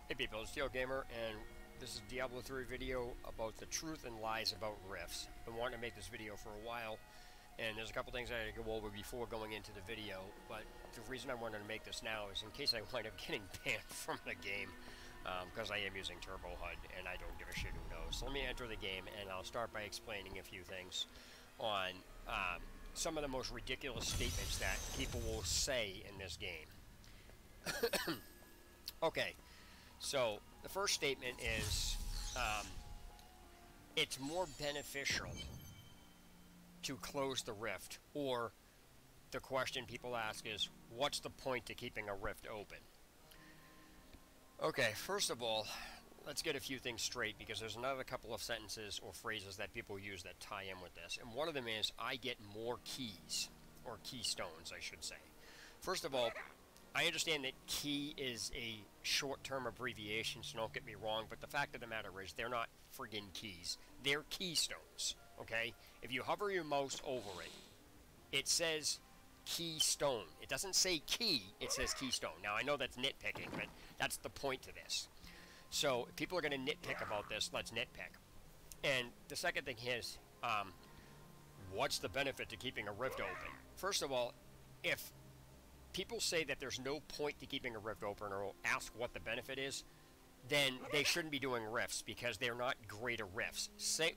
Hey people, it's Steel Gamer, and this is Diablo 3 video about the truth and lies about rifts. I've been wanting to make this video for a while, and there's a couple things I had to go over before going into the video, but the reason I wanted to make this now is in case I wind up getting banned from the game, because I am using Turbo HUD, and I don't give a shit who knows. So let me enter the game, and I'll start by explaining a few things on some of the most ridiculous statements that people will say in this game. Okay. So, the first statement is, it's more beneficial to close the rift, or the question people ask is, what's the point to keeping a rift open? Okay, first of all, let's get a few things straight, because there's another couple of sentences or phrases that people use that tie in with this, and one of them is, I get more keys, or keystones, I should say. First of all, I understand that key is a short-term abbreviation, so don't get me wrong, but the fact of the matter is they're not friggin' keys. They're keystones, okay? If you hover your mouse over it, it says keystone. It doesn't say key, it says keystone. Now, I know that's nitpicking, but that's the point to this. So, if people are going to nitpick about this, let's nitpick. And the second thing is, what's the benefit to keeping a rift open? First of all, if people say that there's no point to keeping a rift open or ask what the benefit is, then they shouldn't be doing rifts because they're not greater rifts.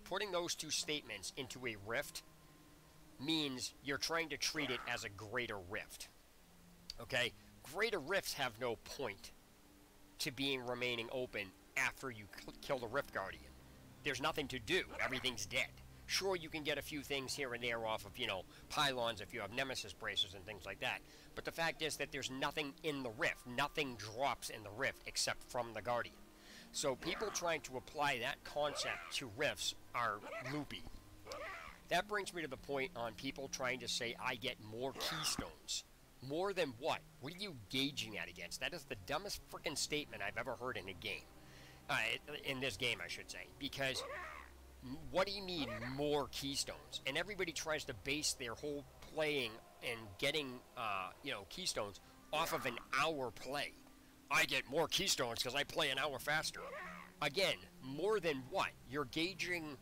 Putting those two statements into a rift means you're trying to treat it as a greater rift. Okay? Greater rifts have no point to remaining open after you kill the Rift Guardian. There's nothing to do. Everything's dead. Sure, you can get a few things here and there off of, pylons if you have Nemesis bracers and things like that. But the fact is that there's nothing in the rift. Nothing drops in the rift except from the Guardian. So people trying to apply that concept to rifts are loopy. That brings me to the point on people trying to say, I get more keystones. More than what? What are you gauging that against? That is the dumbest freaking statement I've ever heard in a game. In this game, I should say. Because what do you mean more keystones? And everybody tries to base their whole playing and getting, keystones off of an hour play. I get more keystones because I play an hour faster. Again, more than what? You're gauging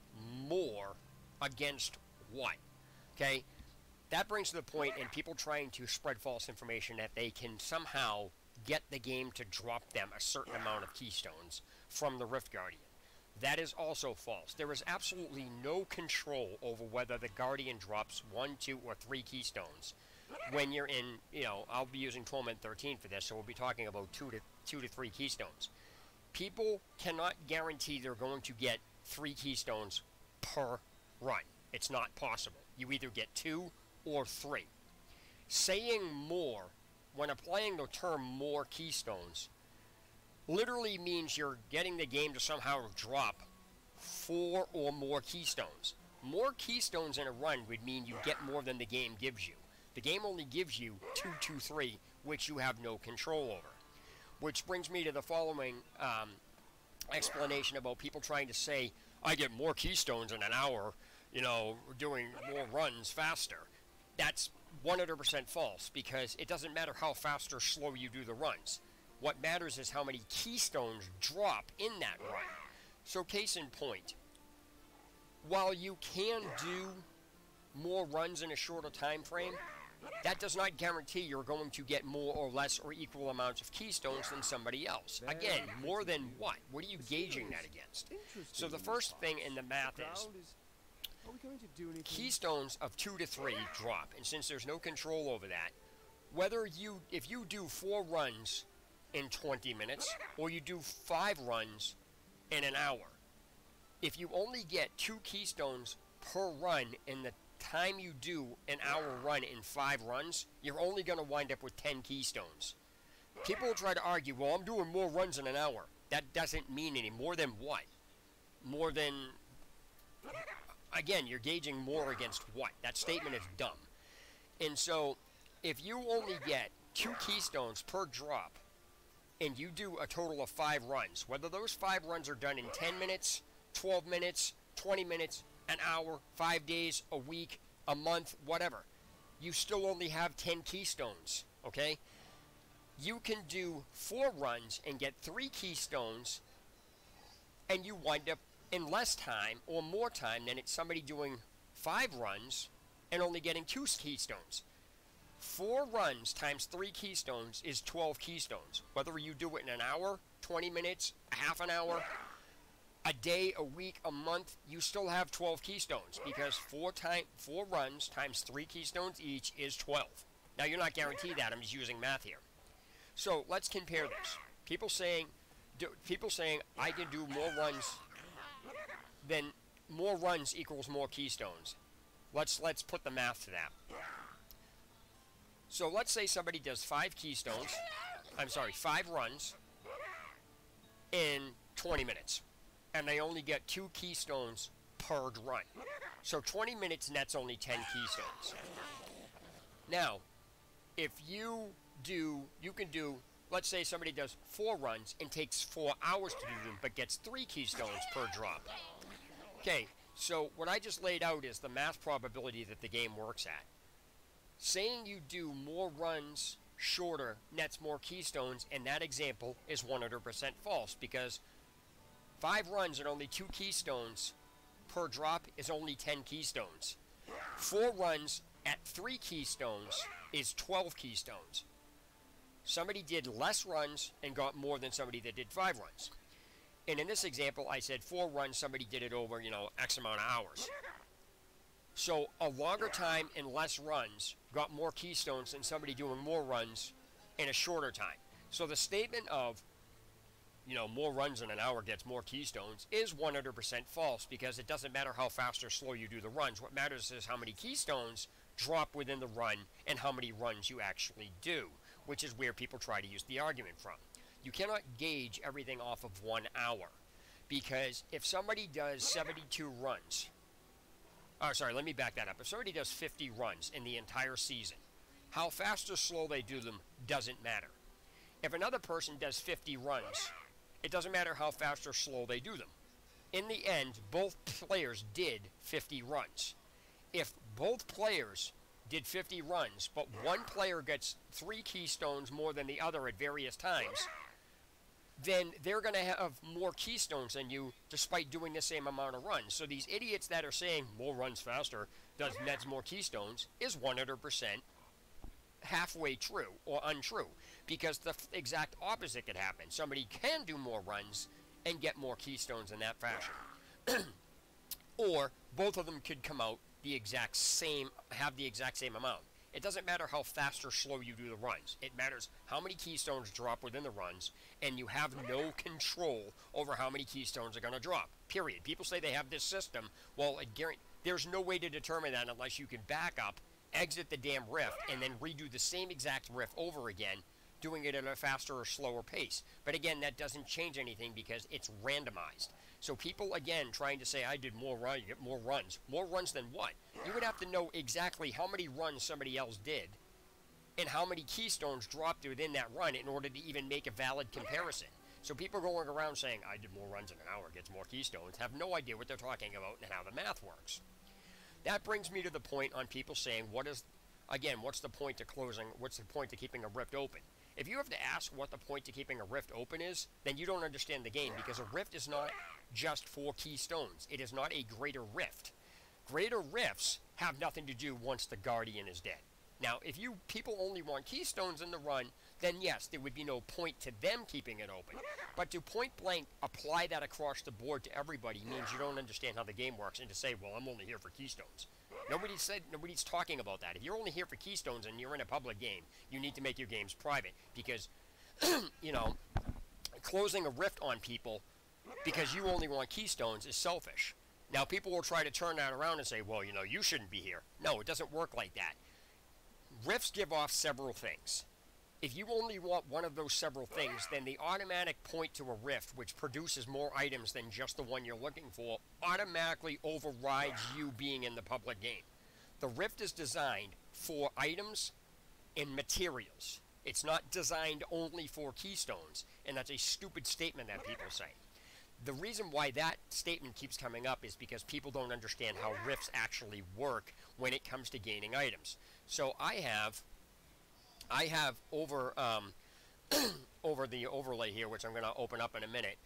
more against what? Okay? That brings to the point in people trying to spread false information that they can somehow get the game to drop them a certain amount of keystones from the Rift Guardian. That is also false. There is absolutely no control over whether the Guardian drops 1, 2, or 3 keystones. When you're in, I'll be using Torment 13 for this, so we'll be talking about 2 to 3 keystones. People cannot guarantee they're going to get 3 keystones per run. It's not possible. You either get 2 or 3. Saying more, when applying the term more keystones, literally means you're getting the game to somehow drop 4 or more keystones. More keystones in a run would mean you get more than the game gives you. The game only gives you 2, 2, 3, which you have no control over. Which brings me to the following explanation about people trying to say, I get more keystones in an hour, doing more runs faster. That's 100% false, because it doesn't matter how fast or slow you do the runs. What matters is how many keystones drop in that run. So case in point, while you can do more runs in a shorter time frame, that does not guarantee you're going to get more or less or equal amounts of keystones than somebody else. Again, more than what? What are you gauging that against? So the first thing in the math is, keystones of 2 to 3 drop, and since there's no control over that, if you do 4 runs in 20 minutes, or you do 5 runs in an hour, if you only get 2 keystones per run in the time you do an hour run in 5 runs, you're only going to wind up with 10 keystones. People will try to argue, well, I'm doing more runs in an hour. That doesn't mean any more than what? More than, again, you're gauging more against what? That statement is dumb. And so, if you only get 2 keystones per drop, and you do a total of 5 runs, whether those 5 runs are done in 10 minutes, 12 minutes, 20 minutes, an hour, 5 days, a week, a month, whatever, you still only have 10 keystones, okay? you can do 4 runs and get 3 keystones, and you wind up in less time or more time than it's somebody doing 5 runs and only getting 2 keystones. 4 runs times 3 keystones is 12 keystones. Whether you do it in an hour, 20 minutes, half an hour, a day, a week, a month, you still have 12 keystones, because 4 runs times 3 keystones each is 12. Now, you're not guaranteed that. I'm just using math here. So let's compare this. People saying I can do more runs equals more keystones. Let's put the math to that. So let's say somebody does 5 runs in 20 minutes, and they only get 2 keystones per run. So 20 minutes nets only 10 keystones. Now, if you can do, let's say somebody does 4 runs and takes 4 hours to do them, but gets 3 keystones per drop. Okay, so what I just laid out is the math probability that the game works at. Saying you do more runs shorter nets more keystones, and that example is 100% false, because 5 runs and only 2 keystones per drop is only 10 keystones. 4 runs at 3 keystones is 12 keystones. Somebody did less runs and got more than somebody that did 5 runs. And in this example, I said 4 runs, somebody did it over, X amount of hours. So a longer time and less runs got more keystones than somebody doing more runs in a shorter time. So the statement of, more runs in an hour gets more keystones is 100% false, because it doesn't matter how fast or slow you do the runs. What matters is how many keystones drop within the run and how many runs you actually do, which is where people try to use the argument from. You cannot gauge everything off of 1 hour, because if somebody does 72 runs, let me back that up. If somebody does 50 runs in the entire season, how fast or slow they do them doesn't matter. If another person does 50 runs, it doesn't matter how fast or slow they do them. In the end, both players did 50 runs. If both players did 50 runs, but one player gets 3 keystones more than the other at various times, then they're going to have more keystones than you despite doing the same amount of runs. So these idiots that are saying more runs faster nets more keystones is 100% halfway true or untrue, because the exact opposite could happen. Somebody can do more runs and get more keystones in that fashion. Or both of them could come out have the exact same amount. It doesn't matter how fast or slow you do the runs. It matters how many keystones drop within the runs, and you have no control over how many keystones are going to drop, period. People say they have this system. Well, there's no way to determine that unless you can back up, exit the damn rift, and then redo the same exact rift over again, doing it at a faster or slower pace. But again, that doesn't change anything because it's randomized. So people, again, trying to say, I did more runs, you get more runs. More runs than what? You would have to know exactly how many runs somebody else did and how many keystones dropped within that run in order to even make a valid comparison. So people going around saying, I did more runs in an hour, gets more keystones, have no idea what they're talking about and how the math works. That brings me to the point on people saying, what's the point to closing, what's the point to keeping a rift open? If you have to ask what the point to keeping a rift open is, then you don't understand the game, because a rift is not just 4 keystones. It is not a greater rift. Greater rifts have nothing to do once the Guardian is dead. Now, if people only want keystones in the run, then yes, there would be no point to them keeping it open. But to point blank apply that across the board to everybody means you don't understand how the game works, and to say, well, I'm only here for keystones. Nobody's talking about that. If you're only here for keystones and you're in a public game, you need to make your games private, because, closing a rift on people because you only want keystones is selfish. Now, people will try to turn that around and say, well, you shouldn't be here. No, it doesn't work like that. Rifts give off several things. If you only want one of those several things, then the automatic point to a rift, which produces more items than just the one you're looking for, automatically overrides you being in the public game. The rift is designed for items and materials. It's not designed only for keystones, and that's a stupid statement that people say. The reason why that statement keeps coming up is because people don't understand how rifts actually work when it comes to gaining items. So I have over over the overlay here, which I'm going to open up in a minute,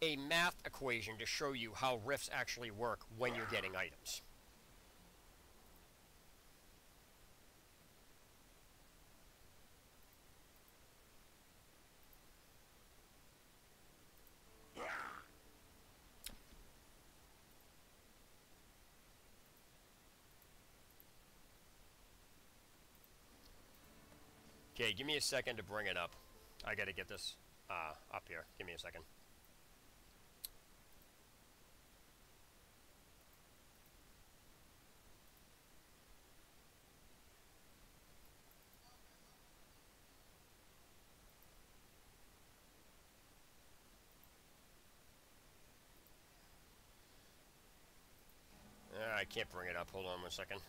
a math equation to show you how rifts actually work when you're getting items. Okay, give me a second to bring it up. I got to get this up here. Give me a second. I can't bring it up. Hold on one second.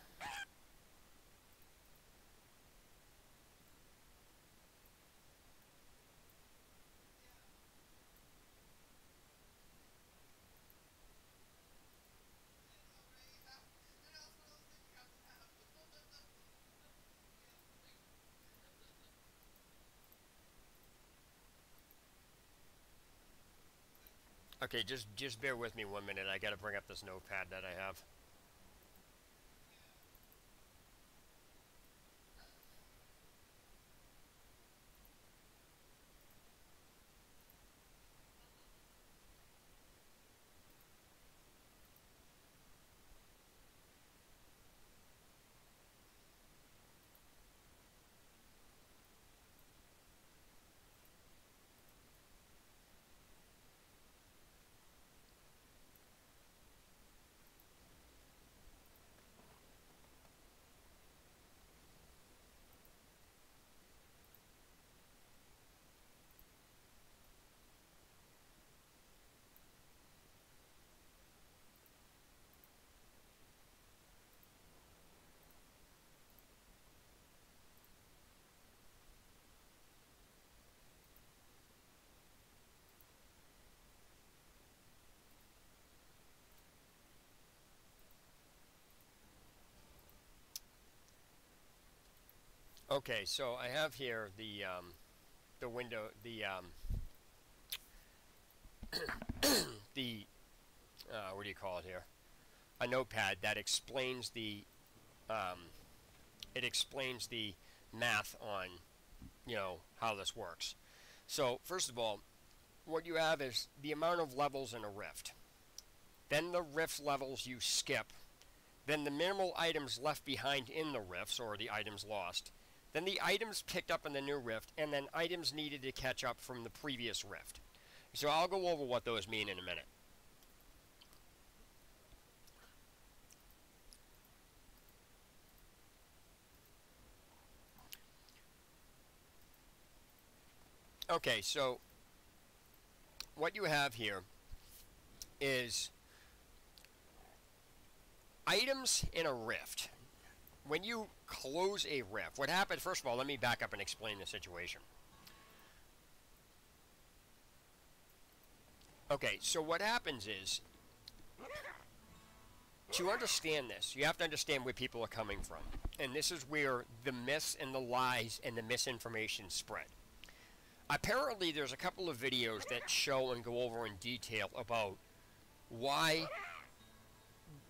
Okay, just bear with me 1 minute. I got to bring up this notepad that I have. Okay, so I have here the window, the what do you call it here? A notepad that explains the it explains the math on, you know, how this works. So first of all, what you have is the amount of levels in a rift. Then the rift levels you skip. Then the minimal items left behind in the rifts, or the items lost. Then the items picked up in the new rift, and then items needed to catch up from the previous rift. So I'll go over what those mean in a minute. Okay, so what you have here is items in a rift. When you close a rift, what happens, first of all, let me back up and explain the situation. Okay, so what happens is, to understand this, you have to understand where people are coming from. And this is where the myths and the lies and the misinformation spread. Apparently, there's a couple of videos that show and go over in detail about why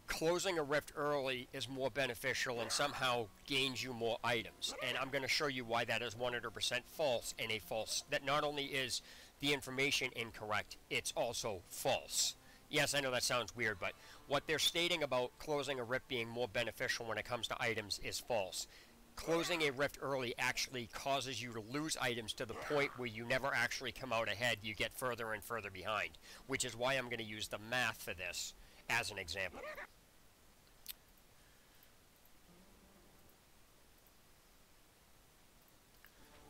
closing a rift early is more beneficial and somehow gains you more items. And I'm going to show you why that is 100% false, and a false, that not only is the information incorrect, it's also false. Yes, I know that sounds weird, but what they're stating about closing a rift being more beneficial when it comes to items is false. Closing a rift early actually causes you to lose items to the point where you never actually come out ahead. You get further and further behind, which is why I'm going to use the math for this as an example.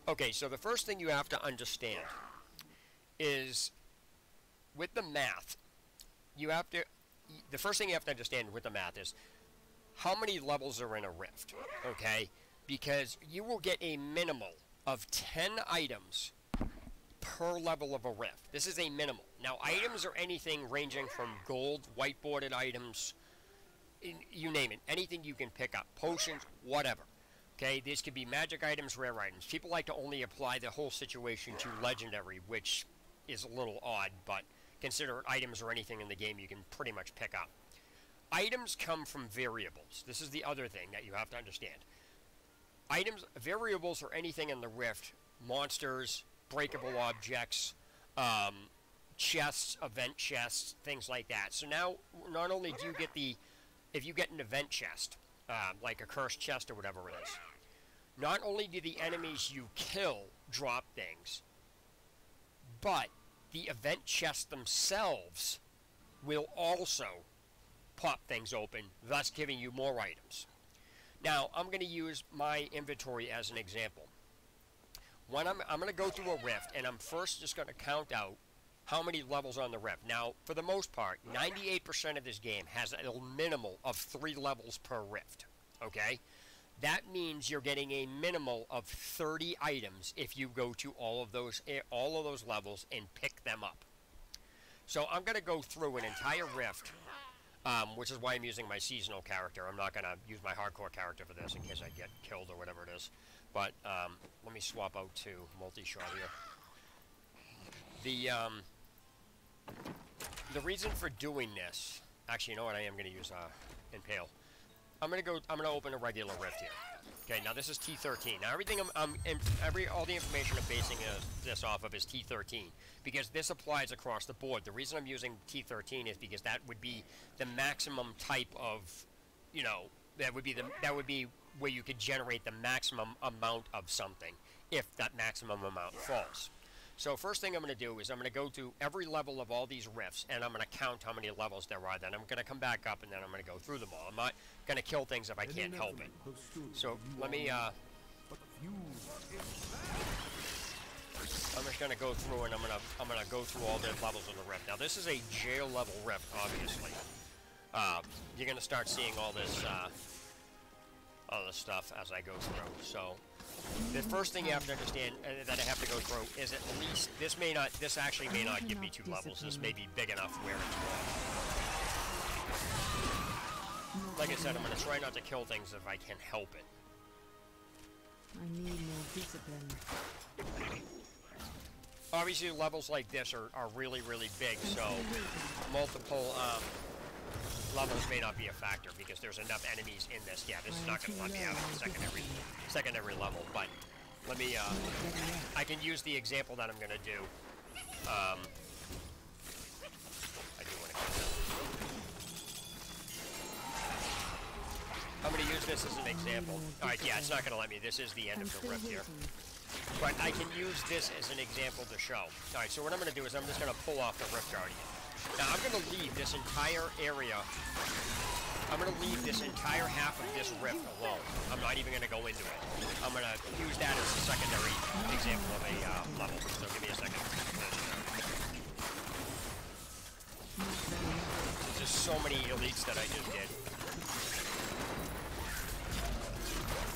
Okay, so the first thing you have to understand is with the math, the first thing you have to understand with the math is how many levels are in a rift, okay? Because you will get a minimal of 10 items per level of a rift. This is a minimal. Now, items are anything ranging from gold, whiteboarded items, you name it, anything you can pick up, potions, whatever. Okay, these could be magic items, rare items. People like to only apply the whole situation to legendary, which is a little odd, but consider items or anything in the game you can pretty much pick up. Items come from variables. This is the other thing that you have to understand. Items, variables are anything in the Rift, monsters, breakable objects, chests, event chests, things like that. So now, not only do you get if you get an event chest, like a cursed chest or whatever it is, not only do the enemies you kill drop things, but the event chests themselves will also pop things open, thus giving you more items. Now, I'm going to use my inventory as an example. When I'm going to go through a rift, and I'm first just going to count out how many levels on the rift. Now, for the most part, 98% of this game has a minimal of 3 levels per rift, okay? That means you're getting a minimal of 30 items if you go to all of those levels and pick them up. So I'm going to go through an entire rift, which is why I'm using my seasonal character. I'm not going to use my hardcore character for this in case I get killed or whatever it is. But let me swap out to multi-shot here. The reason for doing this, actually, you know what? I am going to use Impale. I'm going to open a regular rift here. Okay, now this is T13. Now everything all the information I'm basing this off of is T13 because this applies across the board. The reason I'm using T13 is because that would be the maximum type of, you know, that would be where you could generate the maximum amount of something if that maximum amount falls. So first thing I'm going to do is I'm going to go to every level of all these rifts, and I'm going to count how many levels there are. Then I'm going to come back up, and then I'm going to go through them all. I'm not going to kill things if I can't help it. So let me, I'm just going to go through, and I'm going to go through all the levels of the rift. Now this is a jail level rift, obviously. You're going to start seeing all this stuff as I go through. So the first thing you have to understand that I have to go through is at least this actually may not give me 2 levels. This may be big enough where it's more. Like I said, I'm going to try not to kill things if I can help it. I need more discipline. Obviously, levels like this are really, really big, so multiple levels may not be a factor because there's enough enemies in this. Yeah, this is not going to let me have a secondary level, but let me, I can use the example that I'm going to do. I do want to get that. I'm going to use this as an example. Alright, yeah, it's not going to let me. This is the end of the rift here. But I can use this as an example to show. Alright, so what I'm going to do is I'm just going to pull off the Rift Guardian. Now, I'm going to leave this entire area, I'm going to leave this entire half of this rift alone. I'm not even going to go into it. I'm going to use that as a secondary example of a level. So give me a second. There's just so many elites that I just did.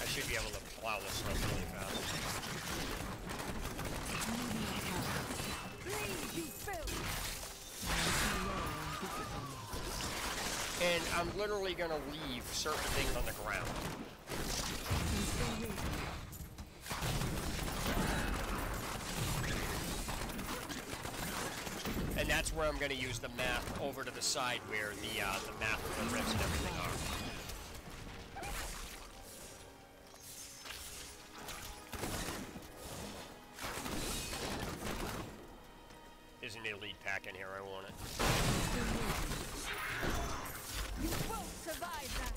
I should be able to plow this stuff really fast. And I'm literally going to leave certain things on the ground. And that's where I'm going to use the map over to the side where the map of the rifts and everything are. There's an elite pack in here, I want it. You won't survive that.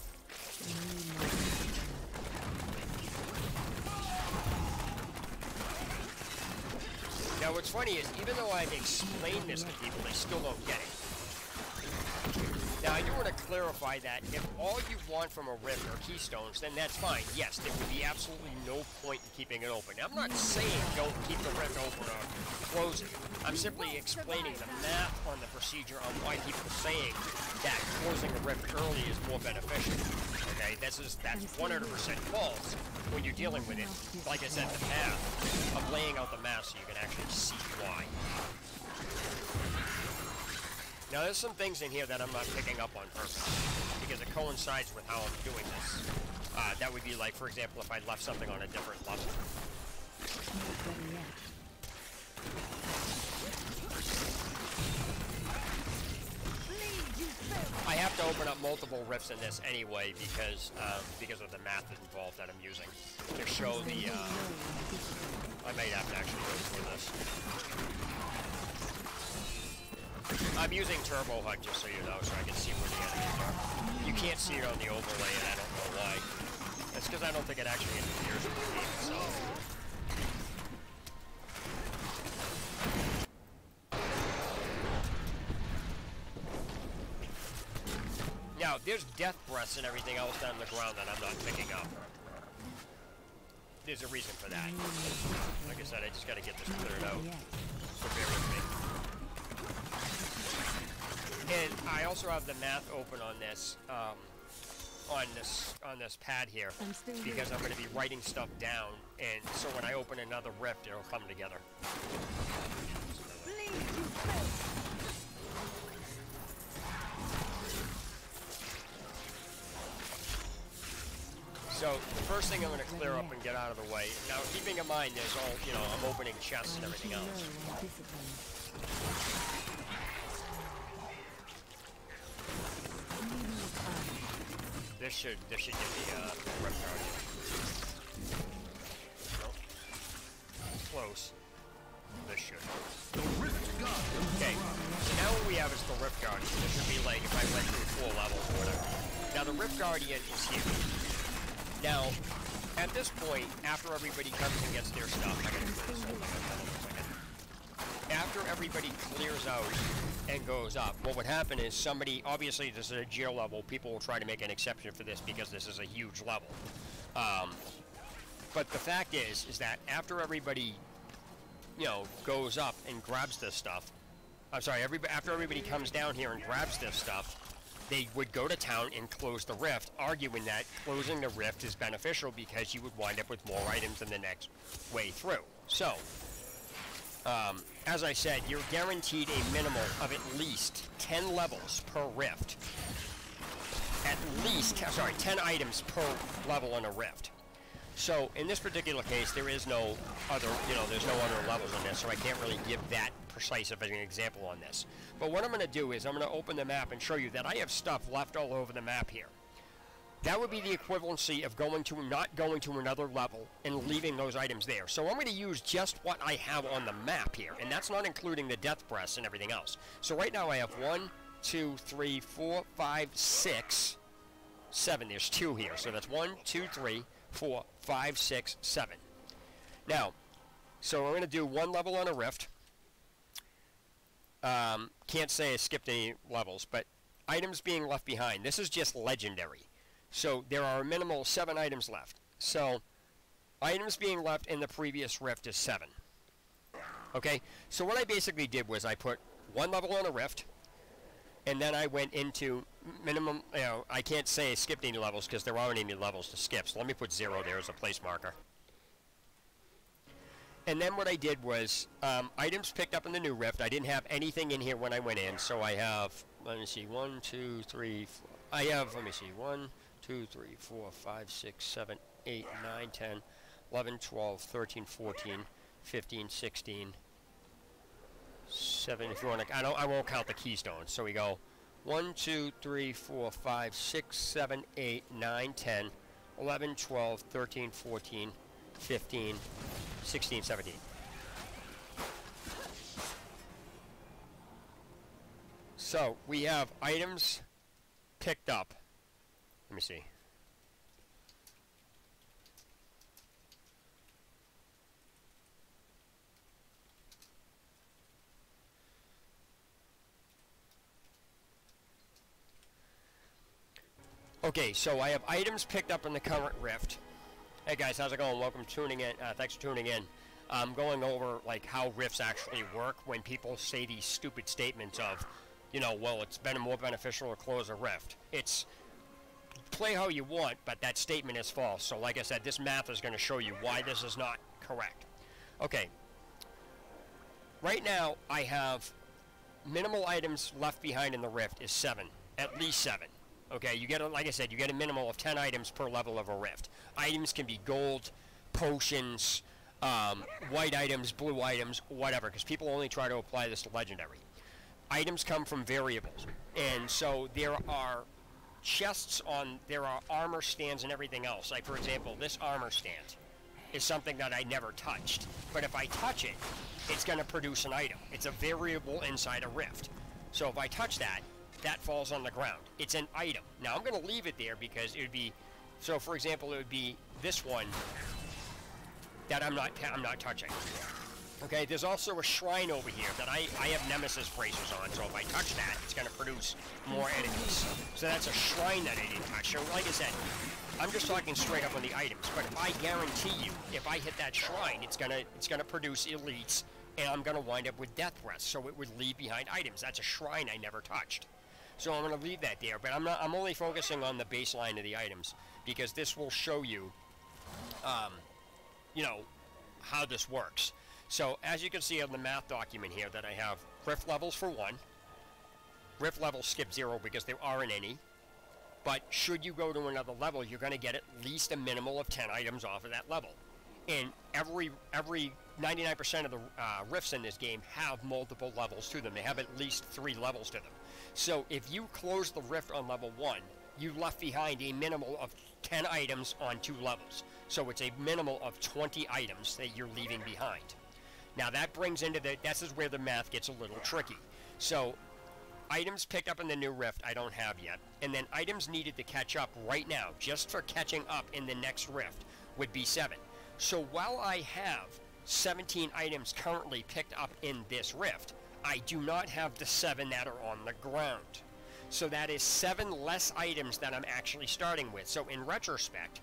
Now what's funny is, even though I've explained this to people, they still don't get it. Now I do want to clarify that if all you want from a rift are keystones, then that's fine. Yes, there would be absolutely no point in keeping it open. Now, I'm not saying don't keep the rift open or close it. I'm simply explaining the math on the procedure on why people are saying that closing a rift early is more beneficial. Okay, that's 100% false when you're dealing with it. Like I said, the path of laying out the math so you can actually see why. Now there's some things in here that I'm not picking up on purpose because it coincides with how I'm doing this. That would be like, for example, if I left something on a different level. Not ready yet. I have to open up multiple rifts in this anyway because of the math involved that I'm using to show the. I might have to actually go through this. I'm using Turbo HUD just so you know, so I can see where the enemies are. You can't see it on the overlay, and I don't know why. That's because I don't think it actually interferes with the game itself. Now, there's death breaths and everything else down the ground that I'm not picking up. There's a reason for that. Like I said, I just got to get this cleared out. So bear with me. And I also have the math open on this, on this pad here, because I'm going to be writing stuff down, and so when I open another rift, it'll come together. So the first thing I'm going to clear up and get out of the way. Now, keeping in mind, there's all, you know, I'm opening chests and everything else. This should give me a rift guardian. Nope. Close. This should. Okay. So now what we have is the rift guardian. This should be like if I went through 4 levels or whatever. Now the rift guardian is here. Now, at this point, after everybody comes and gets their stuff, I gotta clear this whole thing up for a second. After everybody clears out and goes up, what would happen is somebody, obviously this is a geo level, people will try to make an exception for this because this is a huge level. But the fact is that after everybody, you know, goes up and grabs this stuff, I'm sorry, after everybody comes down here and grabs this stuff, they would go to town and close the rift, arguing that closing the rift is beneficial because you would wind up with more items in the next way through. So, as I said, you're guaranteed a minimum of at least 10 levels per rift. At least, sorry, 10 items per level in a rift. So, in this particular case, there is no other, you know, there's no other levels in this, so I can't really give that precise of an example on this. But what I'm going to do is I'm going to open the map and show you that I have stuff left all over the map here. That would be the equivalency of not going to another level and leaving those items there. So I'm going to use just what I have on the map here, and that's not including the death breaths and everything else. So right now I have 1, 2, 3, 4, 5, 6, 7. There's 2 here. So that's 1, 2, 3, 4, 5, 6, 7. Now, so I'm going to do 1 level on a rift. Can't say I skipped any levels, but items being left behind. This is just legendary. So there are a minimal 7 items left. So items being left in the previous rift is 7. Okay, so what I basically did was I put 1 level on a rift, and then I went into minimum, you know, I can't say I skipped any levels because there aren't any levels to skip. So let me put 0 there as a place marker. And then what I did was items picked up in the new rift. I didn't have anything in here when I went in, so I have, let me see, 1, 2, 3, 4. I have, let me see, 1, 2, 3, 4, 5, 6, 7, 8, 9, 10, 11, 12, 13, 14, 15, 16, 7, if you want to, I won't count the keystones. So we go 1, 2, 3, 4, 5, 6, 7, 8, 9, 10, 11, 12, 13, 14, 15, 16, 17. So we have items picked up. Let me see. Okay, so I have items picked up in the current rift. Hey guys, how's it going? Welcome to tuning in. Thanks for tuning in. I'm going over like how rifts actually work when people say these stupid statements of, you know, well, it's been more beneficial to close a rift. It's play how you want, but that statement is false. So like I said, this math is going to show you why this is not correct. Okay. Right now, I have minimal items left behind in the rift is 7, at least 7. Okay, you get, like I said, you get a minimal of 10 items per level of a rift. Items can be gold, potions, white items, blue items, whatever, because people only try to apply this to legendary. Items come from variables, and so there are chests there are armor stands and everything else. Like, for example, this armor stand is something that I never touched, but if I touch it, it's going to produce an item. It's a variable inside a rift. So if I touch that, that falls on the ground. It's an item. Now I'm going to leave it there because it would be, so for example, it would be this one that I'm not touching. Okay, there's also a shrine over here that I have nemesis bracers on, so if I touch that, it's going to produce more enemies. So that's a shrine that I didn't touch. So like I said, I'm just talking straight up on the items, but if I guarantee you, if I hit that shrine, it's gonna produce elites, and I'm gonna wind up with death breaths, so it would leave behind items. That's a shrine I never touched. So I'm gonna leave that there, but I'm only focusing on the baseline of the items, because this will show you, you know, how this works. So as you can see on the math document here that I have rift levels for 1. Rift levels skip 0 because there aren't any. But should you go to another level, you're going to get at least a minimal of 10 items off of that level. And every 99% of the rifts in this game have multiple levels to them. They have at least 3 levels to them. So if you close the rift on level 1, you left behind a minimal of 10 items on 2 levels. So it's a minimal of 20 items that you're leaving behind. Now that brings into this is where the math gets a little tricky. So items picked up in the new rift I don't have yet, and then items needed to catch up right now, just for catching up in the next rift, would be 7. So while I have 17 items currently picked up in this rift, I do not have the 7 that are on the ground. So that is 7 less items that I'm actually starting with. So in retrospect,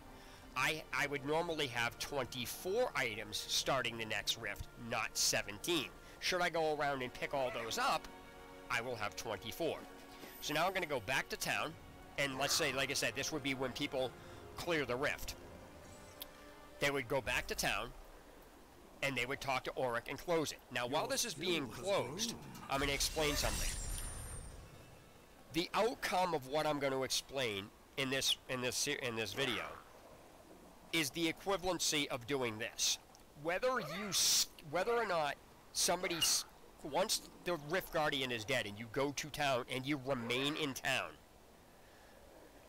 I would normally have 24 items starting the next rift, not 17. Should I go around and pick all those up, I will have 24. So now I'm going to go back to town, and let's say, like I said, this would be when people clear the rift. They would go back to town, and they would talk to Auric and close it. Now, while this is being closed, I'm going to explain something. The outcome of what I'm going to explain in this video is the equivalency of doing this. Whether or not somebody, once the Rift Guardian is dead and you go to town and you remain in town.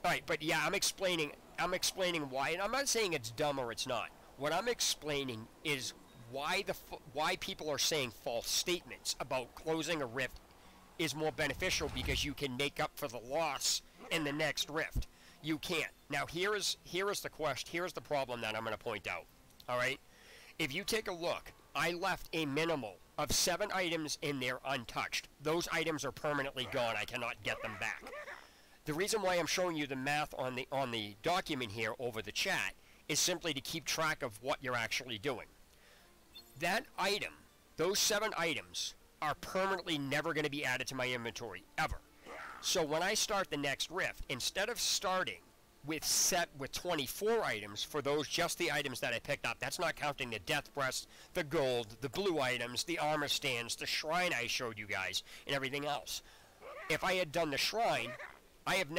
Alright, but yeah, I'm explaining why, and I'm not saying it's dumb or it's not. What I'm explaining is why people are saying false statements about closing a rift is more beneficial, because you can make up for the loss in the next rift. You can't. Now here is the question. Here's the problem that I'm going to point out. All right, if you take a look, I left a minimal of 7 items in there untouched. Those items are permanently gone. I cannot get them back. The reason why I'm showing you the math on the document here over the chat is simply to keep track of what you're actually doing. That item, those 7 items, are permanently never going to be added to my inventory ever. So when I start the next rift, instead of starting with 24 items for those, just the items that I picked up, that's not counting the death breast, the gold, the blue items, the armor stands, the shrine I showed you guys, and everything else. If I had done the shrine, I have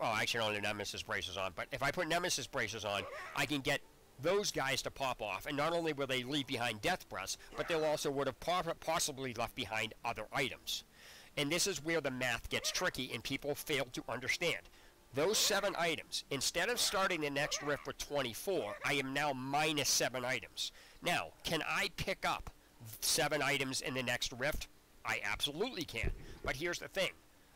actually I don't have nemesis braces on, but if I put nemesis braces on, I can get those guys to pop off, and not only will they leave behind death breaths, but they'll also would have possibly left behind other items. And this is where the math gets tricky and people fail to understand. Those 7 items, instead of starting the next rift with 24, I am now minus 7 items. Now, can I pick up 7 items in the next rift? I absolutely can. But here's the thing.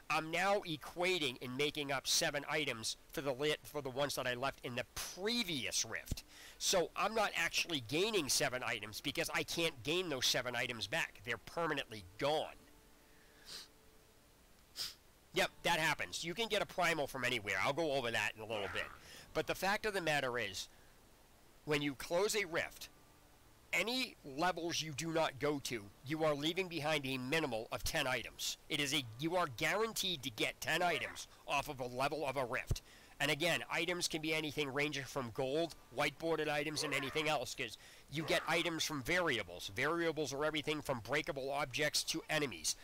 I'm now equating and making up 7 items for the ones that I left in the previous rift. So I'm not actually gaining 7 items because I can't gain those 7 items back. They're permanently gone. Yep, that happens. You can get a primal from anywhere. I'll go over that in a little bit. But the fact of the matter is, when you close a rift, any levels you do not go to, you are leaving behind a minimal of 10 items. You are guaranteed to get 10 items off of a level of a rift. And again, items can be anything ranging from gold, whiteboarded items, and anything else, because you get items from variables. Variables are everything from breakable objects to enemies.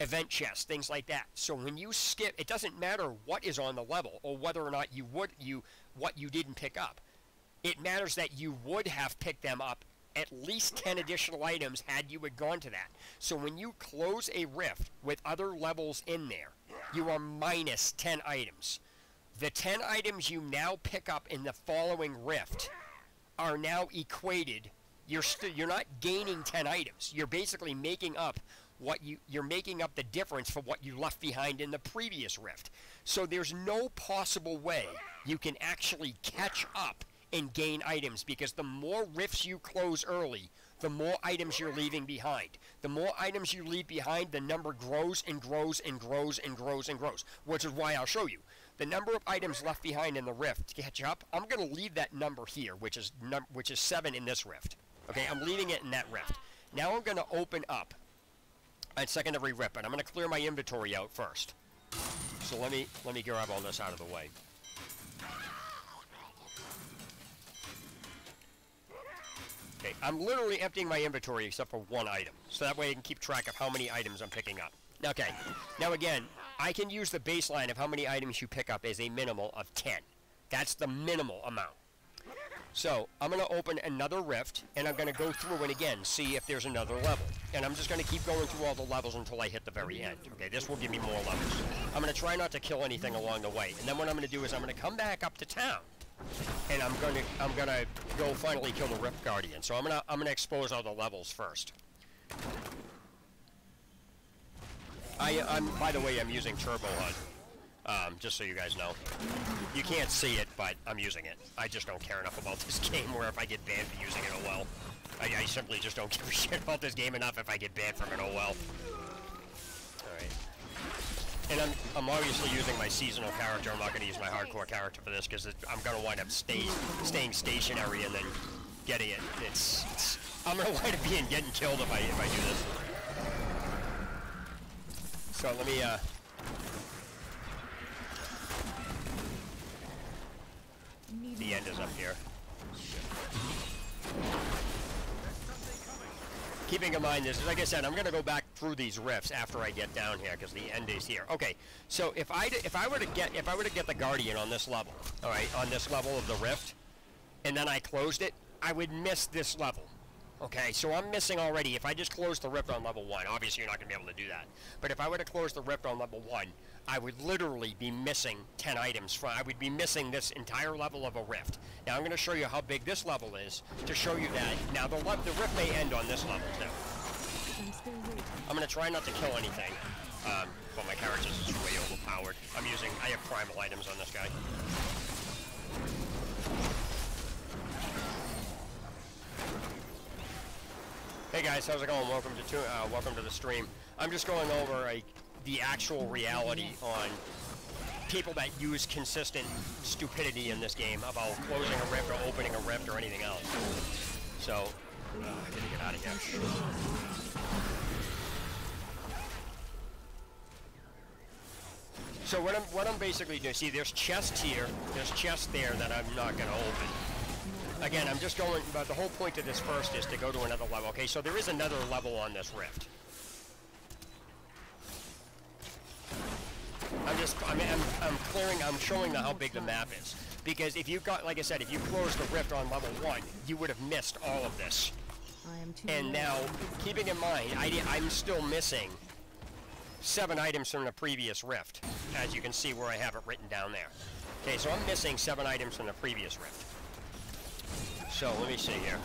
event chests, things like that. So when you skip, it doesn't matter what is on the level or whether or not what you didn't pick up. It matters that you would have picked them up, at least 10 additional items had you had gone to that. So when you close a rift with other levels in there, you are minus 10 items. The 10 items you now pick up in the following rift are now equated. You're not gaining 10 items. You're basically making up you're making up the difference for what you left behind in the previous rift. So there's no possible way you can actually catch up and gain items, because the more rifts you close early, the more items you're leaving behind. The more items you leave behind, the number grows and grows and grows and grows and grows, which is why I'll show you. The number of items left behind in the rift to catch up, I'm going to leave that number here, which is 7 in this rift. Okay, I'm leaving it in that rift. Now I'm going to open up a secondary rift, but I'm going to clear my inventory out first. So let me grab all this out of the way. Okay, I'm literally emptying my inventory except for one item, so that way I can keep track of how many items I'm picking up. Okay, now again, I can use the baseline of how many items you pick up as a minimal of 10. That's the minimal amount. So, I'm going to open another rift, and I'm going to go through and again see if there's another level. And I'm just going to keep going through all the levels until I hit the very end. Okay, this will give me more levels. I'm going to try not to kill anything along the way. And then what I'm going to do is I'm going to come back up to town, and I'm going to go finally kill the Rift Guardian. So I'm going to expose all the levels first. By the way, I'm using Turbo HUD. Just so you guys know. You can't see it, but I'm using it. I just don't care enough about this game where if I get banned for using it, oh well. I simply just don't give a shit about this game enough if I get banned from it, oh well. Alright. And I'm obviously using my seasonal character. I'm not going to use my hardcore character for this because I'm going to wind up staying stationary and then getting it. I'm going to wind up getting killed if I do this. So let me, the end is up here. Keeping in mind this, like I said, I'm going to go back through these rifts after I get down here because the end is here. Okay, so if I were to get the Guardian on this level, all right, on this level of the rift, and then I closed it, I would miss this level. Okay, so I'm missing already. If I just close the rift on level 1, obviously you're not going to be able to do that. But if I were to close the rift on level 1, I would literally be missing 10 items. I would be missing this entire level of a rift. Now I'm going to show you how big this level is to show you that. Now the rift may end on this level too. I'm going to try not to kill anything. But my character is way overpowered. I have primal items on this guy. Hey guys, how's it going? Welcome to the stream. I'm just going over the actual reality on people that use consistent stupidity in this game about closing a rift or opening a rift or anything else. So, I gotta get out of here. So what I'm basically doing, see, there's chests here, there's chests there that I'm not gonna open. Again, I'm just going, but the whole point of this first is to go to another level. Okay, so there is another level on this rift. I'm showing how big the map is. Because if you got, like I said, if you closed the rift on level 1, you would have missed all of this. And now, keeping in mind, I'm still missing 7 items from the previous rift. As you can see where I have it written down there. Okay, so I'm missing 7 items from the previous rift. So, let me see here.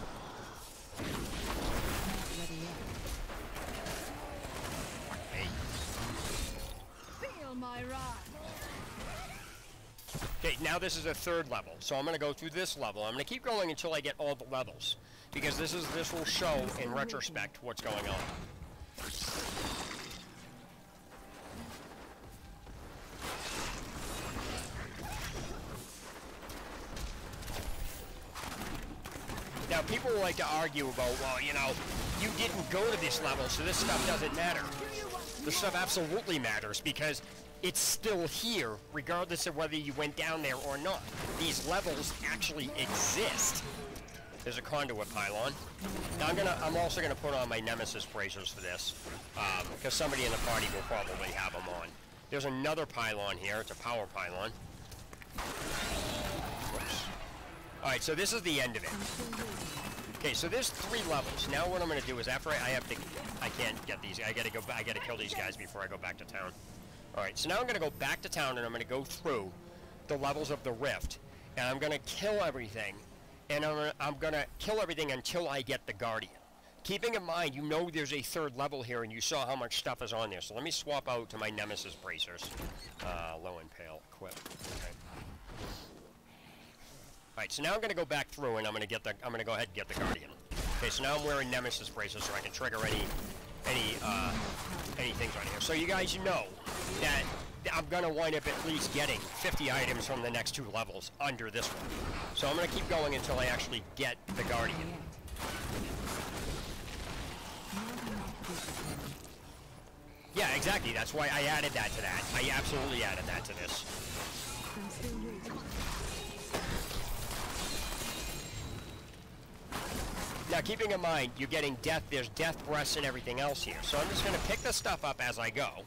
Hey. Feel my wrath. Okay, now this is a 3rd level. So I'm going to go through this level. I'm going to keep going until I get all the levels. Because this will show, in retrospect, what's going on. Now, people like to argue about, well, you know, you didn't go to this level, so this stuff doesn't matter. This stuff absolutely matters, because it's still here, regardless of whether you went down there or not. These levels actually exist. There's a conduit pylon. Now I'm also gonna put on my nemesis bracers for this, because somebody in the party will probably have them on. There's another pylon here. It's a power pylon. Whoops. All right, so this is the end of it. Okay, so there's 3 levels. Now what I'm gonna do is after I can't get these. I gotta kill these guys before I go back to town. All right, so now I'm gonna go back to town and I'm gonna go through the levels of the rift, and I'm gonna kill everything, and I'm gonna kill everything until I get the Guardian. Keeping in mind, you know there's a 3rd level here, and you saw how much stuff is on there. So let me swap out to my nemesis bracers. Low and pale, equip. Okay. All right, so now I'm gonna go back through, and I'm gonna go ahead and get the Guardian. Okay, so now I'm wearing nemesis bracers, so I can trigger any things on here. So you guys know that I'm gonna wind up at least getting 50 items from the next 2 levels under this one. So I'm gonna keep going until I actually get the Guardian. Yeah, exactly. That's why I added that to that. I absolutely added that to this. Now, keeping in mind, you're getting death. There's death breaths and everything else here. So I'm just going to pick this stuff up as I go.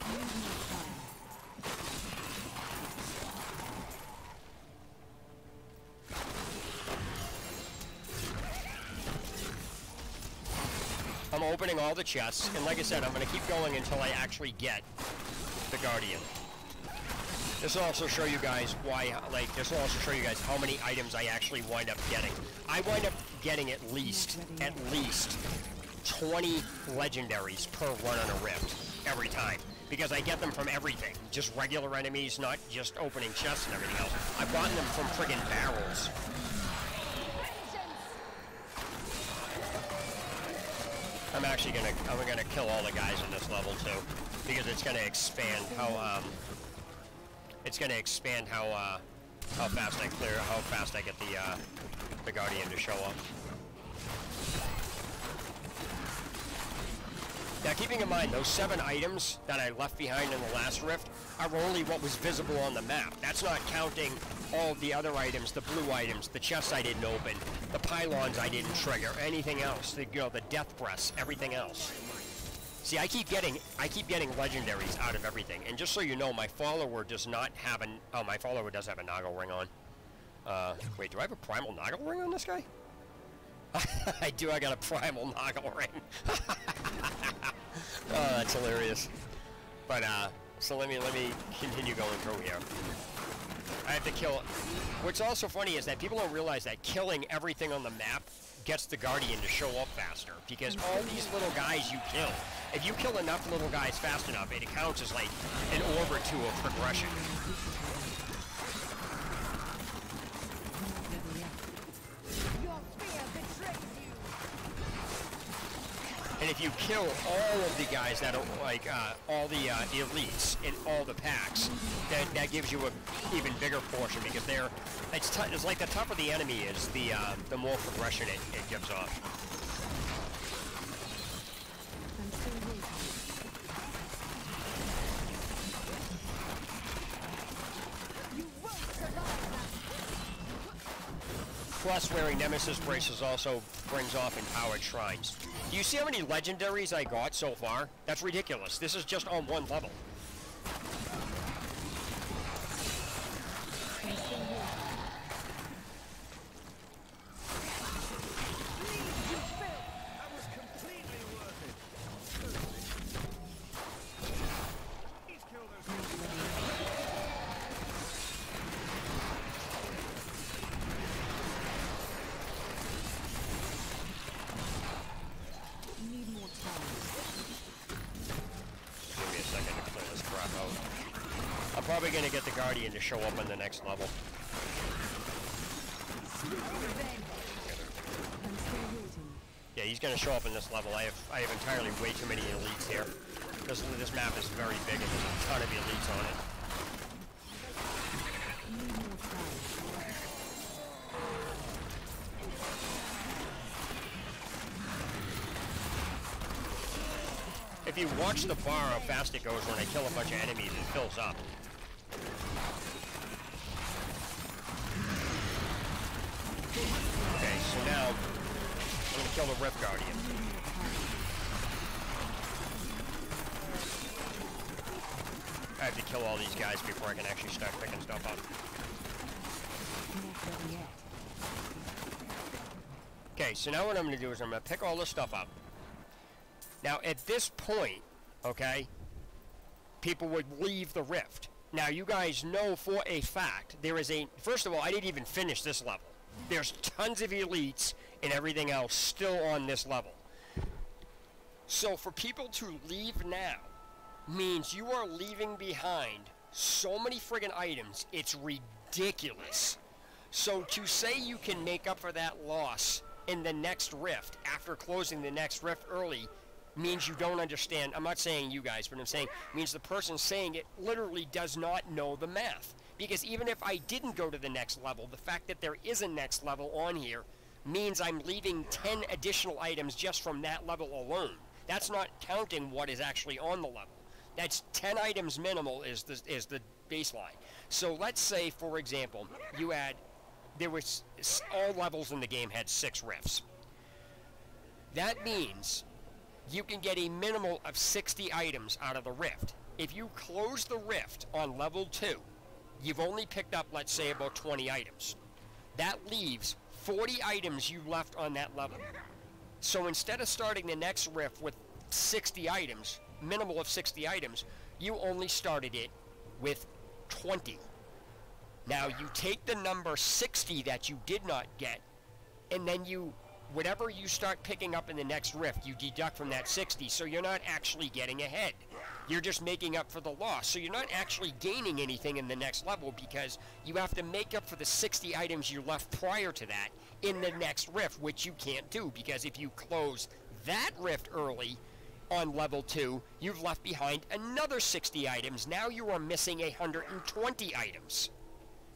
I'm opening all the chests, and like I said, I'm going to keep going until I actually get the Guardian. This will also show you guys this will also show you guys how many items I actually wind up getting. I wind up getting at least 20 legendaries per run on a rift every time, because I get them from everything. Just regular enemies, not just opening chests and everything else. I've gotten them from friggin' barrels. I'm gonna kill all the guys in this level too, because it's gonna expand how how fast I get the Guardian to show up. Now, keeping in mind, those 7 items that I left behind in the last rift are only what was visible on the map. That's not counting all the other items, the blue items, the chests I didn't open, the pylons I didn't trigger, anything else, the death breaths, everything else. See, I keep getting legendaries out of everything. And just so you know, my follower does not have my follower does have a Noggle ring on. Wait, do I have a primal Noggle ring on this guy? I do. I got a primal Noggle ring. Oh, that's hilarious. But so let me continue going through here. I have to kill. What's also funny is that people don't realize that killing everything on the map gets the Guardian to show up faster, because all these little guys you kill, if you kill enough little guys fast enough, it counts as like an orb or 2 of progression. And if you kill all of the guys that are like all the elites in all the packs, that gives you an even bigger portion, because it's like the tougher the enemy is, the more progression it gives off. Plus, wearing Nemesis braces also brings off empowered shrines. Do you see how many legendaries I got so far? That's ridiculous. This is just on 1 level. Probably going to get the Guardian to show up on the next level. Yeah, he's going to show up in this level. I have entirely way too many elites here. This map is very big and there's a ton of elites on it. If you watch the bar how fast it goes when I kill a bunch of enemies, it fills up. Okay, so now to kill the Rift Guardian. I have to kill all these guys before I can actually start picking stuff up. Not ready yet. Okay, so now what I'm going to do is I'm going to pick all this stuff up. Now, at this point, okay, people would leave the Rift. Now, you guys know for a fact there is a... First of all, I didn't even finish this level. There's tons of elites and everything else still on this level. So, for people to leave now means you are leaving behind so many friggin' items, it's ridiculous. So, to say you can make up for that loss in the next Rift after closing the next Rift early means you don't understand. I'm not saying you guys, but I'm saying means the person saying it literally does not know the math. Because even if I didn't go to the next level, the fact that there is a next level on here means I'm leaving 10 additional items just from that level alone. That's not counting what is actually on the level. That's 10 items minimal is the baseline. So let's say, for example, you had, there was, all levels in the game had 6 rifts. That means you can get a minimal of 60 items out of the rift. If you close the rift on level 2, you've only picked up, let's say, about 20 items. That leaves 40 items you left on that level. So instead of starting the next rift with 60 items, minimal of 60 items, you only started it with 20. Now you take the number 60 that you did not get, and then you, whatever you start picking up in the next rift, you deduct from that 60, so you're not actually getting ahead. You're just making up for the loss. So you're not actually gaining anything in the next level because you have to make up for the 60 items you left prior to that in the next rift, which you can't do because if you close that rift early on level 2, you've left behind another 60 items. Now you are missing 120 items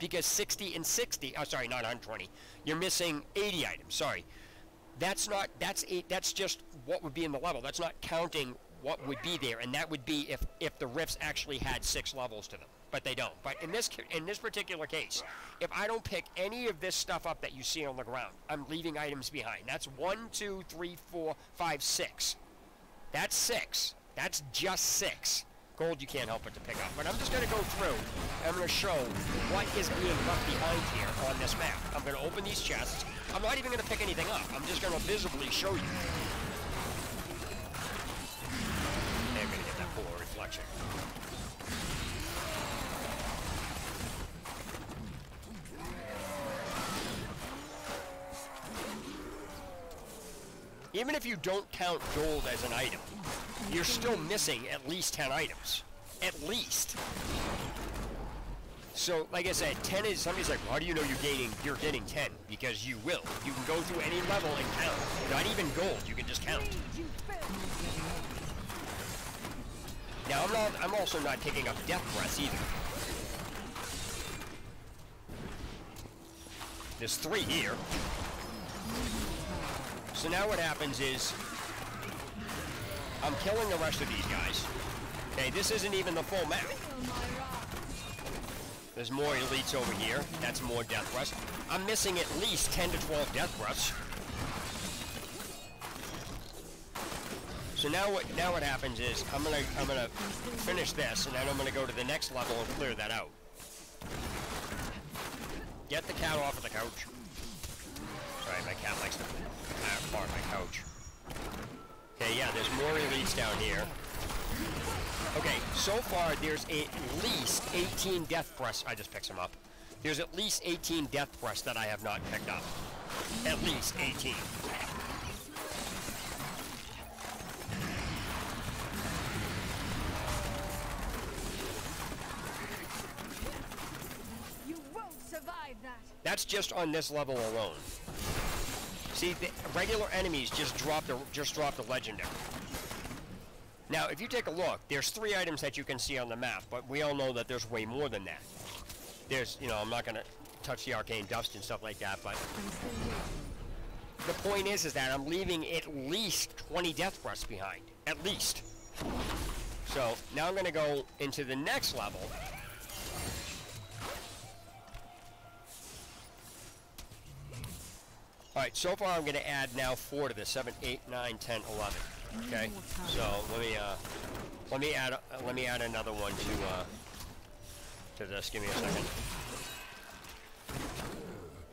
because 60 and 60, oh sorry, not 120. You're missing 80 items, sorry. That's not, that's just what would be in the level. That's not counting what would be there, and that would be if the rifts actually had 6 levels to them, but they don't. But in this particular case, if I don't pick any of this stuff up that you see on the ground, I'm leaving items behind. That's 1, 2, 3, 4, 5, 6. That's 6. That's just 6. Gold you can't help but to pick up. But I'm just going to go through, and I'm going to show what is being left behind here on this map. I'm going to open these chests. I'm not even going to pick anything up. I'm just going to visibly show you. They're going to get that poor reflection. Even if you don't count gold as an item, you're still missing at least 10 items. At least. So, like I said, 10 is, somebody's like, well, how do you know you're getting 10? Because you will. You can go through any level and count. Not even gold, you can just count. Now, I'm also not picking up death breaths either. There's 3 here. So now what happens is, I'm killing the rest of these guys. Okay, this isn't even the full map. There's more elites over here. That's more death breaths. I'm missing at least 10 to 12 death breaths. So now what happens is, I'm gonna finish this, and then I'm gonna go to the next level and clear that out. Get the cat off of the couch. Sorry, my cat likes to part my couch. Okay, yeah, there's more elites down here. Okay, so far there's at least 18 death breaths. I just picked some up. There's at least 18 death breaths that I have not picked up. At least 18. You won't survive that. That's just on this level alone. See, the regular enemies just drop the legendary. Now, if you take a look, there's 3 items that you can see on the map, but we all know that there's way more than that. There's, you know, I'm not going to touch the arcane dust and stuff like that, but the point is that I'm leaving at least 20 death breaths behind. At least. So, now I'm going to go into the next level. Alright, so far I'm going to add now 4 to this. 7, 8, 9, 10, 11. Okay? So let me add another one to this. Give me a second.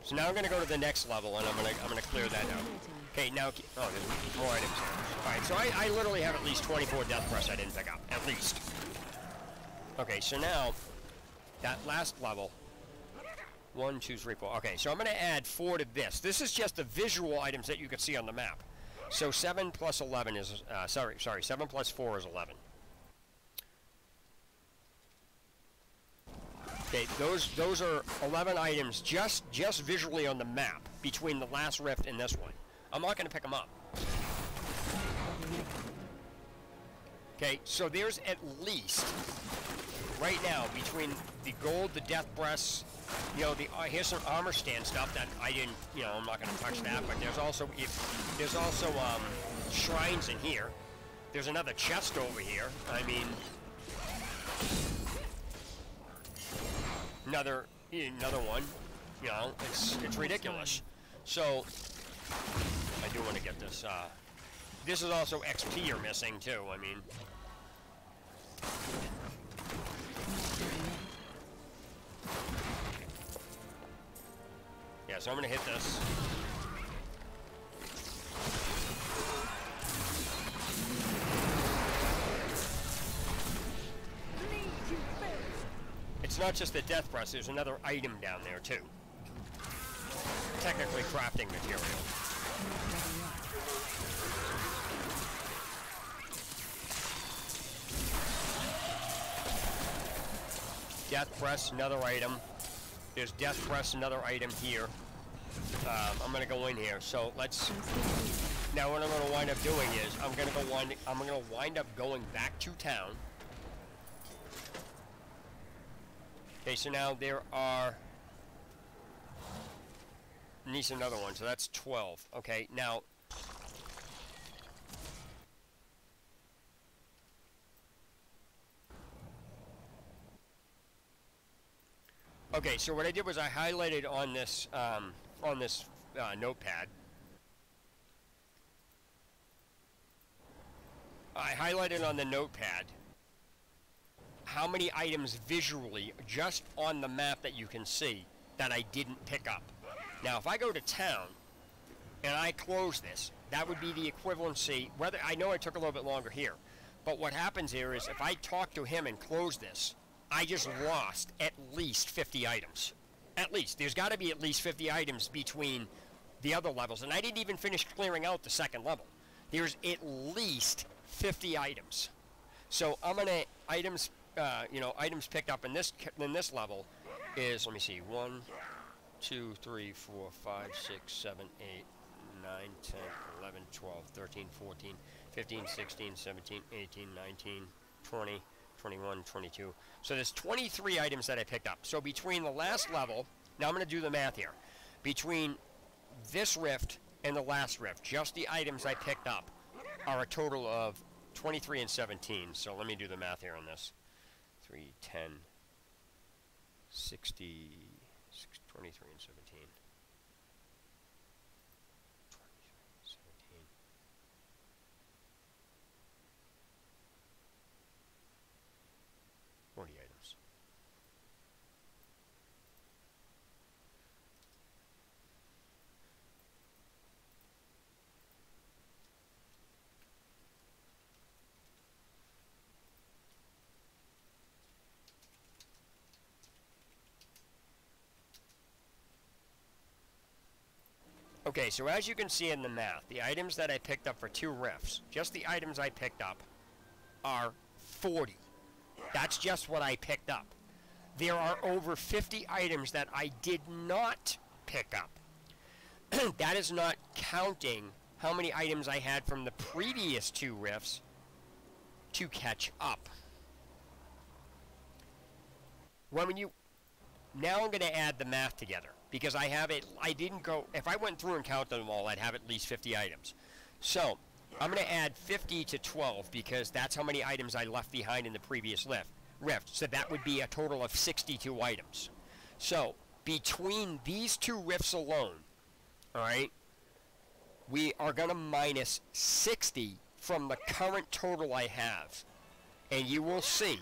So now I'm going to go to the next level, and I'm going to clear that out. Okay, now, oh, there's more items here. Alright, so I literally have at least 24 death press I didn't pick up. At least. Okay, so now, that last level, 1, 2, 3, 4. Okay, so I'm going to add 4 to this. This is just the visual items that you can see on the map. So 7 plus 11 is, 7 plus 4 is 11. Okay, those are 11 items just visually on the map between the last rift and this one. I'm not going to pick them up. Okay, so there's at least, right now, between the gold, the death breasts, you know, here's some armor stand stuff that I didn't, you know, I'm not going to touch that, but there's also shrines in here. There's another chest over here. I mean, another one. You know, it's ridiculous. So I do want to get this. This is also XP you're missing too. I mean, yeah. So I'm gonna hit this. It's not just the death press, there's another item down there too. Technically crafting material. Death press, another item. There's death press, another item here. I'm gonna go in here, so let's... Now what I'm gonna wind up doing is, I'm gonna wind up going back to town. Okay, so now there are... Needs another one, so that's 12. Okay, now... Okay, so what I did was I highlighted on this notepad. I highlighted on the notepad how many items visually, just on the map that you can see, that I didn't pick up. Now, if I go to town, and I close this, that would be the equivalency, whether, I know it took a little bit longer here, but what happens here is if I talk to him and close this, I just lost at least 50 items. At least. There's got to be at least 50 items between the other levels, and I didn't even finish clearing out the second level. There's at least 50 items. So I'm going to, items picked up in this level is, let me see, 1, 2, 3, 4, 5, 6, 7, 8, 9, 10, 11, 12, 13, 14, 15, 16, 17, 18, 19, 20, 21, 22. So there's 23 items that I picked up. So between the last level, now I'm going to do the math here, between this rift and the last rift, just the items I picked up are a total of 23 and 17. So let me do the math here on this. 3, 10, 60, 23 and 17. 23, 17. 40 items. Okay, so as you can see in the math, the items that I picked up for 2 rifts, just the items I picked up, are 40. That's just what I picked up. There are over 50 items that I did not pick up. That is not counting how many items I had from the previous 2 rifts to catch up. Now I'm going to add the math together, because I have it, I didn't go, if I went through and counted them all, I'd have at least 50 items. So, I'm going to add 50 to 12, because that's how many items I left behind in the previous rift. So that would be a total of 62 items. So, between these 2 rifts alone, alright, we are going to minus 60 from the current total I have. And you will see.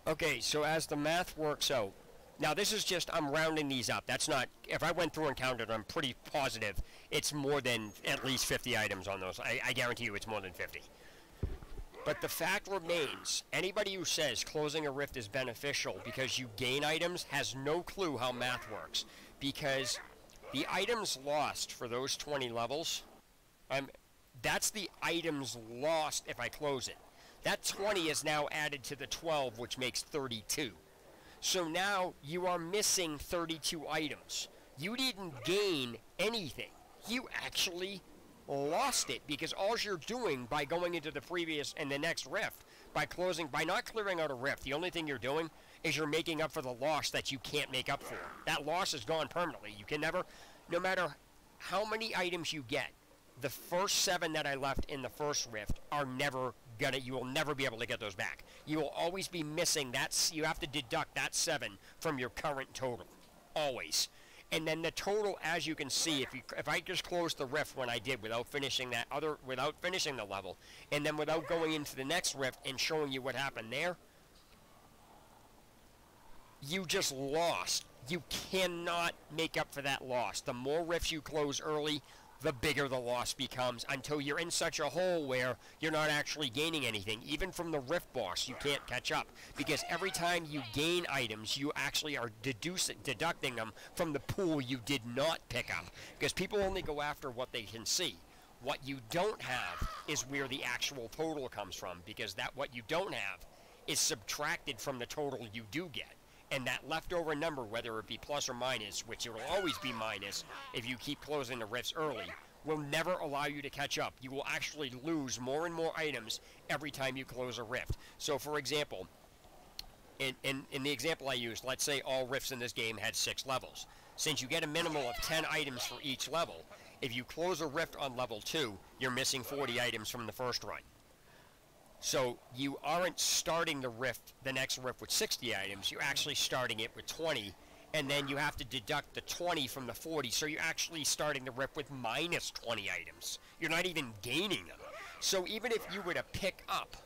Okay, so as the math works out, now this is just, I'm rounding these up. That's not, if I went through and counted, I'm pretty positive it's more than at least 50 items on those. I guarantee you it's more than 50. But the fact remains, anybody who says closing a rift is beneficial because you gain items has no clue how math works. Because the items lost for those 20 levels, that's the items lost if I close it. That 20 is now added to the 12, which makes 32. So now you are missing 32 items. You didn't gain anything. You actually lost it, because all you're doing by going into the previous and the next rift, by not clearing out a rift, the only thing you're doing is you're making up for the loss that you can't make up for. That loss is gone permanently. You can never, no matter how many items you get, the first 7 that I left in the first rift are never gonna, you will never be able to get those back. You will always be missing that, you have to deduct that 7 from your current total. Always. And then the total, as you can see, if I just closed the rift when I did without finishing the level, and then without going into the next rift and showing you what happened there, you just lost. You cannot make up for that loss. The more rifts you close early, the bigger the loss becomes, until you're in such a hole where you're not actually gaining anything. Even from the rift boss, you can't catch up, because every time you gain items, you actually are deducting them from the pool you did not pick up, because people only go after what they can see. What you don't have is where the actual total comes from, because what you don't have is subtracted from the total you do get. And that leftover number, whether it be plus or minus, which it will always be minus if you keep closing the rifts early, will never allow you to catch up. You will actually lose more and more items every time you close a rift. So, for example, in the example I used, let's say all rifts in this game had 6 levels. Since you get a minimum of 10 items for each level, if you close a rift on level 2, you're missing 40 items from the first run. So you aren't starting the next rift with 60 items, you're actually starting it with 20, and then you have to deduct the 20 from the 40, so you're actually starting the rift with minus 20 items. You're not even gaining them. So even if you were to pick up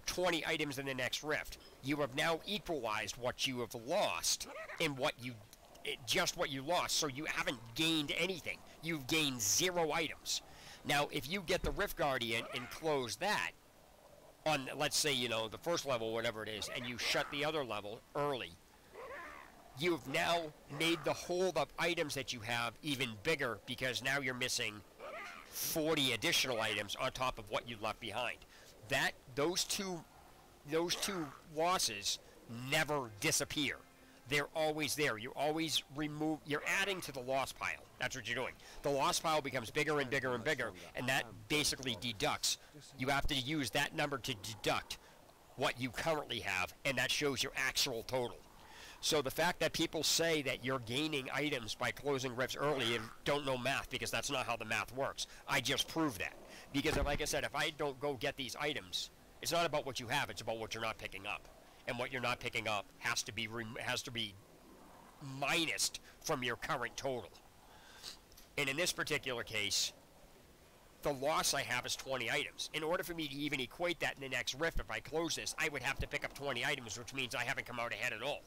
20 items in the next rift, you have now equalized what you have lost in just what you lost, so you haven't gained anything. You've gained 0 items. Now, if you get the Rift Guardian and close that, on, let's say, the first level, whatever it is, and you shut the other level early, you've now made the hold of items that you have even bigger, because now you're missing 40 additional items on top of what you left behind. Those two losses never disappear. They're always there. You're adding to the loss pile. That's what you're doing. The loss pile becomes bigger and bigger and bigger, and that basically deducts. You have to use that number to deduct what you currently have, and that shows your actual total. So the fact that people say that you're gaining items by closing rifts early and don't know math, because that's not how the math works, I just proved that. Because, like I said, if I don't go get these items, it's not about what you have, it's about what you're not picking up. And what you're not picking up has to be minused from your current total. And in this particular case, the loss I have is 20 items. In order for me to even equate that in the next rift, if I close this, I would have to pick up 20 items, which means I haven't come out ahead at all.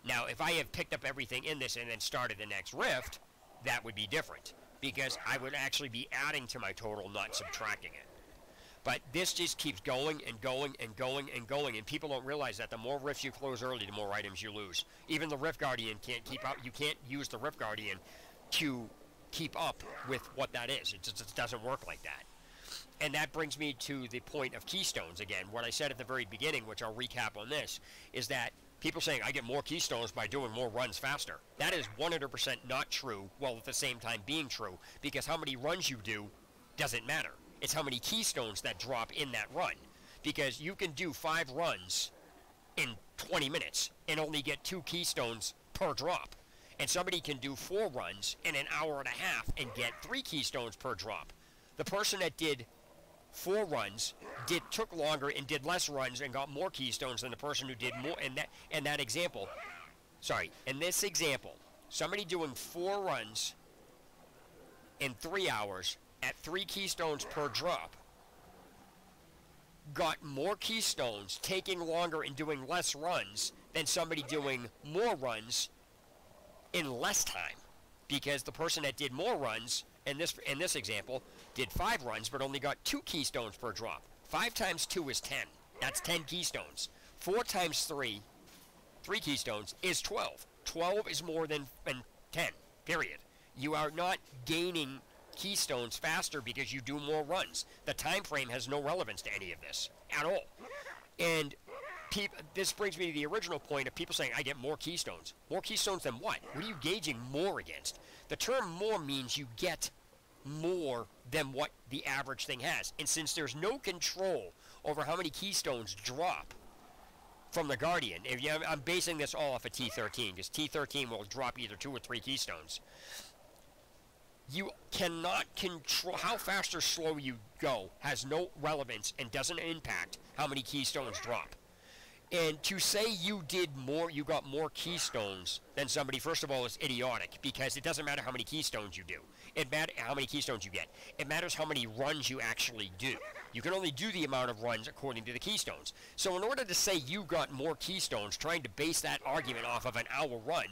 Now, if I have picked up everything in this and then started the next rift, that would be different, because I would actually be adding to my total, not subtracting it. But this just keeps going and going and going and going, and people don't realize that the more rifts you close early, the more items you lose. Even the Rift Guardian can't keep up. You can't use the Rift Guardian to keep up with what that is. It just doesn't work like that. And that brings me to the point of keystones again. What I said at the very beginning, which I'll recap on this, is that people saying I get more keystones by doing more runs faster. That is 100% not true, while at the same time being true, because how many runs you do doesn't matter. It's how many keystones that drop in that run. Because you can do 5 runs in 20 minutes and only get 2 keystones per drop. And somebody can do 4 runs in an hour and a half and get 3 keystones per drop. The person that did 4 runs took longer and did less runs and got more keystones than the person who did more. In that example, in this example, somebody doing 4 runs in 3 hours at 3 keystones per drop got more keystones taking longer and doing less runs than somebody doing more runs in less time, because the person that did more runs in this example did 5 runs but only got 2 keystones per drop. 5 times 2 is 10. That's 10 keystones. 4 times 3 keystones is 12. 12 is more than 10, period. You are not gaining keystones faster because you do more runs. The time frame has no relevance to any of this at all. And this brings me to the original point of people saying, I get more keystones. More keystones than what? What are you gauging more against? The term more means you get more than what the average thing has. And since there's no control over how many keystones drop from the Guardian, I'm basing this all off of T13, because T13 will drop either 2 or 3 keystones. You cannot control how fast or slow you go, has no relevance and doesn't impact how many keystones drop. And to say you got more keystones than somebody, first of all, is idiotic, because it doesn't matter how many keystones you do. It matters how many keystones you get. It matters how many runs you actually do. You can only do the amount of runs according to the keystones. So in order to say you got more keystones, trying to base that argument off of an hour run,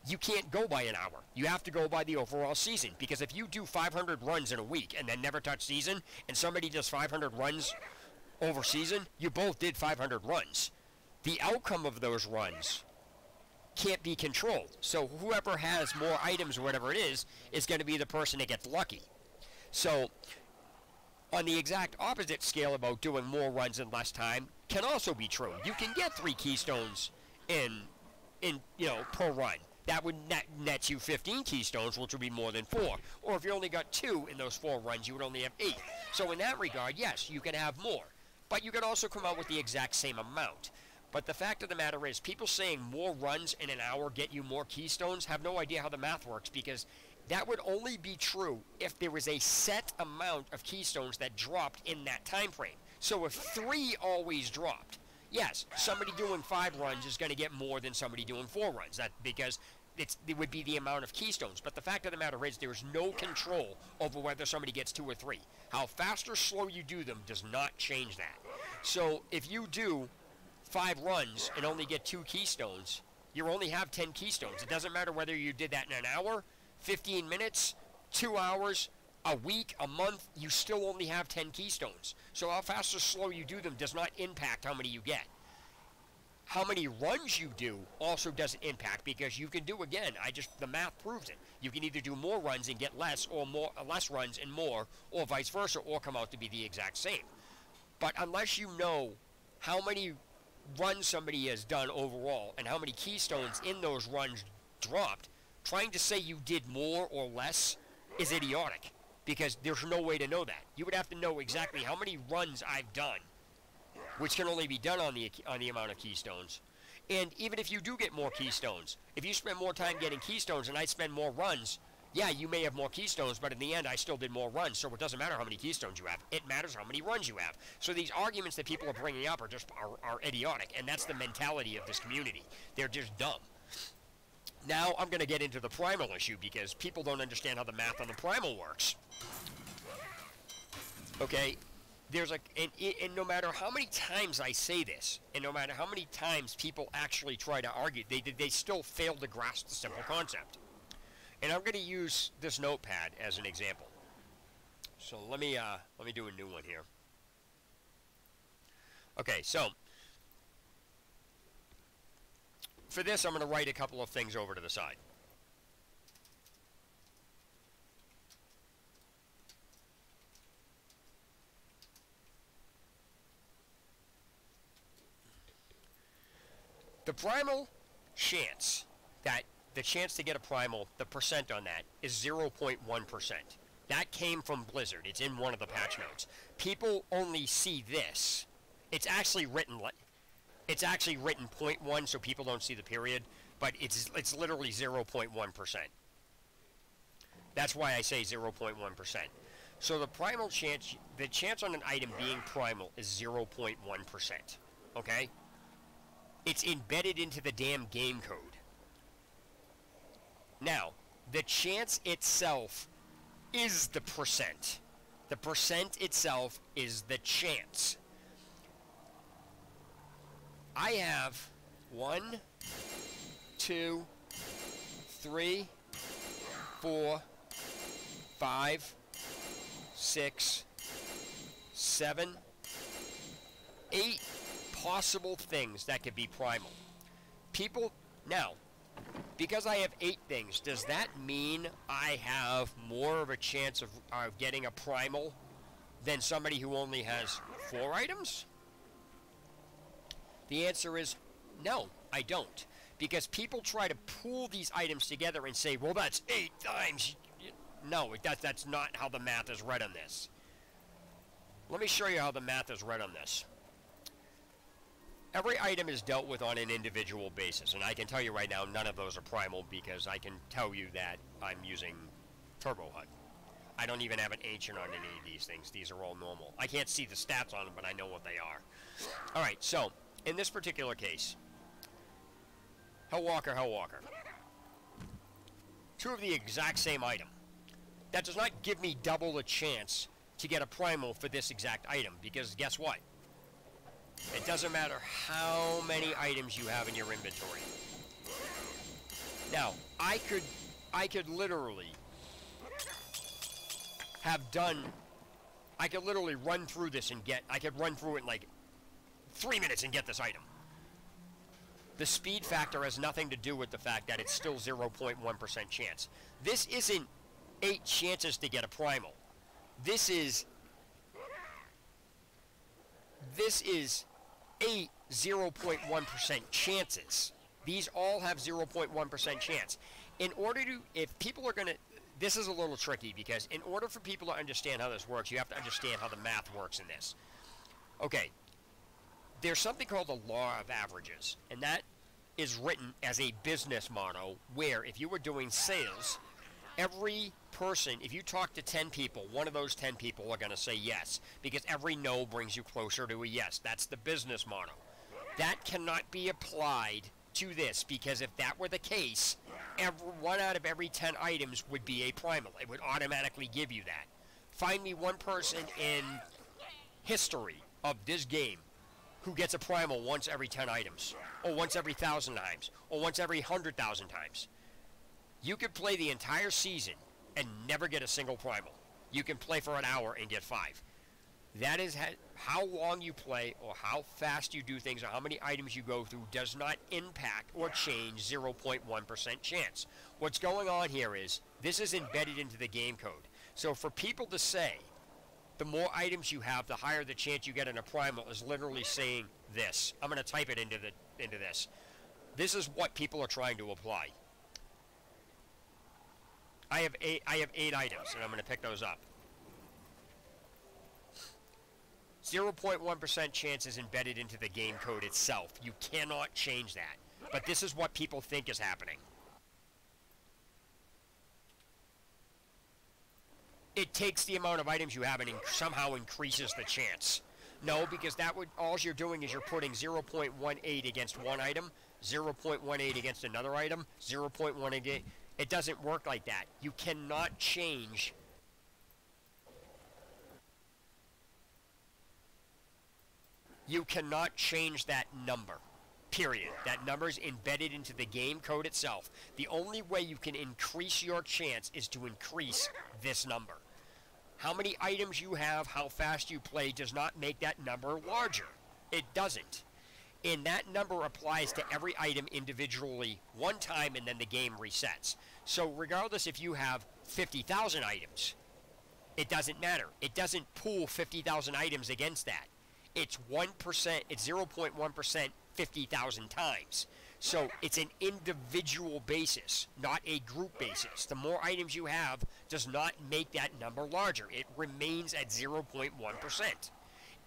you can't go by an hour. You have to go by the overall season, because if you do 500 runs in a week and then never touch season, and somebody does 500 runs over season, you both did 500 runs. The outcome of those runs can't be controlled. So whoever has more items or whatever it is going to be the person that gets lucky. So on the exact opposite scale about doing more runs in less time can also be true. You can get 3 keystones in per run. That would net you 15 keystones, which would be more than 4. Or if you only got 2 in those 4 runs, you would only have 8. So in that regard, yes, you can have more. But you can also come out with the exact same amount. But the fact of the matter is, people saying more runs in an hour get you more keystones have no idea how the math works, because that would only be true if there was a set amount of keystones that dropped in that time frame. So if 3 always dropped, yes, somebody doing 5 runs is going to get more than somebody doing 4 runs, because it would be the amount of keystones. But the fact of the matter is, there is no control over whether somebody gets 2 or 3. How fast or slow you do them does not change that. So if you do 5 runs and only get 2 keystones, you only have 10 keystones. It doesn't matter whether you did that in an hour, 15 minutes, 2 hours, a week, a month, you still only have 10 keystones. So how fast or slow you do them does not impact how many you get. How many runs you do also doesn't impact, because you can do, again, the math proves it. You can either do more runs and get less, or less runs and more, or vice versa, or come out to be the exact same. But unless you know how many runs somebody has done overall and how many keystones in those runs dropped, trying to say you did more or less is idiotic, because there's no way to know that. You would have to know exactly how many runs I've done, which can only be done on the amount of keystones. And even if you do get more keystones, if you spend more time getting keystones and I spend more runs, yeah, you may have more keystones, but in the end I still did more runs, so it doesn't matter how many keystones you have. It matters how many runs you have. So these arguments that people are bringing up are idiotic, and that's the mentality of this community. They're just dumb. Now I'm going to get into the primal issue, because people don't understand how the math on the primal works. Okay, and no matter how many times I say this, and no matter how many times people actually try to argue, they still fail to grasp the simple concept. And I'm going to use this notepad as an example. So let me do a new one here. Okay, so for this, I'm going to write a couple of things over to the side. The primal chance, that the chance to get a primal, the percent on that is 0.1%. That came from Blizzard. It's in one of the patch notes. People only see this. It's actually written 0.1, so people don't see the period, but it's literally 0.1%. That's why I say 0.1%. So the primal chance, the chance on an item being primal is 0.1%. Okay? It's embedded into the damn game code. Now, the chance itself is the percent. The percent itself is the chance. I have 1, 2, 3, 4, 5, 6, 7, 8 possible things that could be primal. People, now, because I have 8 things, does that mean I have more of a chance of getting a primal than somebody who only has 4 items? The answer is no, I don't. Because people try to pool these items together and say, well, that's 8 times. No, that's not how the math is read on this. Let me show you how the math is read on this. Every item is dealt with on an individual basis, and I can tell you right now, none of those are primal because I can tell you that I'm using Turbo HUD. I don't even have an ancient on any of these things. These are all normal. I can't see the stats on them, but I know what they are. Alright, so, in this particular case, Hellwalker. 2 of the exact same item. That does not give me double the chance to get a primal for this exact item, because guess what? It doesn't matter how many items you have in your inventory. Now, I could literally run through this and I could run through it in like 3 minutes and get this item. The speed factor has nothing to do with the fact that it's still 0.1% chance. This isn't 8 chances to get a primal. This is 8 0.1% chances. These all have 0.1% chance. In order to, if people are going to, this is a little tricky because in order for people to understand how this works, you have to understand how the math works in this. Okay, there's something called the law of averages, and that is written as a business motto where if you were doing sales, every person, if you talk to 10 people, one of those 10 people are going to say yes, because every no brings you closer to a yes. That's the business motto. That cannot be applied to this, because if that were the case, 1 out of every 10 items would be a primal. It would automatically give you that. Find me one person in history of this game who gets a primal once every 10 items, or once every 1,000 times, or once every 100,000 times. You could play the entire season and never get a single primal. You can play for an hour and get 5. That is how long you play or how fast you do things or how many items you go through does not impact or change 0.1% chance. What's going on here is this is embedded into the game code. So for people to say the more items you have, the higher the chance you get in a primal is literally saying this. I'm going to type it into this. This is what people are trying to apply. I have 8 items, and I'm going to pick those up. 0.1% chance is embedded into the game code itself. You cannot change that. But this is what people think is happening. It takes the amount of items you have and somehow increases the chance. No, because all you're doing is you're putting 0.18 against one item, 0.18 against another item, 0.1 against... It doesn't work like that. You cannot change. You cannot change that number. Period. That number is embedded into the game code itself. The only way you can increase your chance is to increase this number. How many items you have, how fast you play does not make that number larger. It doesn't. And that number applies to every item individually one time, and then the game resets. So regardless if you have 50,000 items, it doesn't matter. It doesn't pool 50,000 items against that. It's 1%, it's 0.1% 50,000 times. So it's an individual basis, not a group basis. The more items you have does not make that number larger. It remains at 0.1%.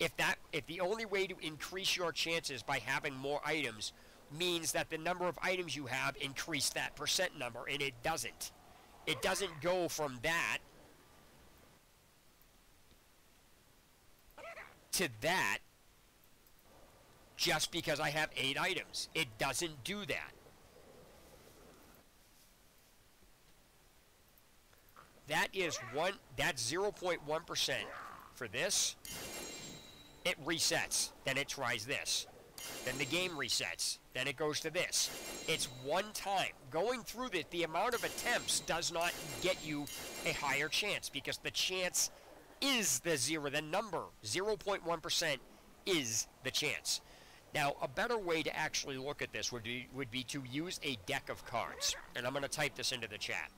If the only way to increase your chances by having more items means that the number of items you have increase that percent number, and it doesn't. It doesn't go from that to that just because I have 8 items. It doesn't do that. That's 0.1% for this. It resets, then it tries this. Then the game resets, then it goes to this. It's one time. Going through this, the amount of attempts does not get you a higher chance, because the chance is the zero, the number. 0.1% is the chance. Now, a better way to actually look at this would be to use a deck of cards. And I'm going to type this into the chat.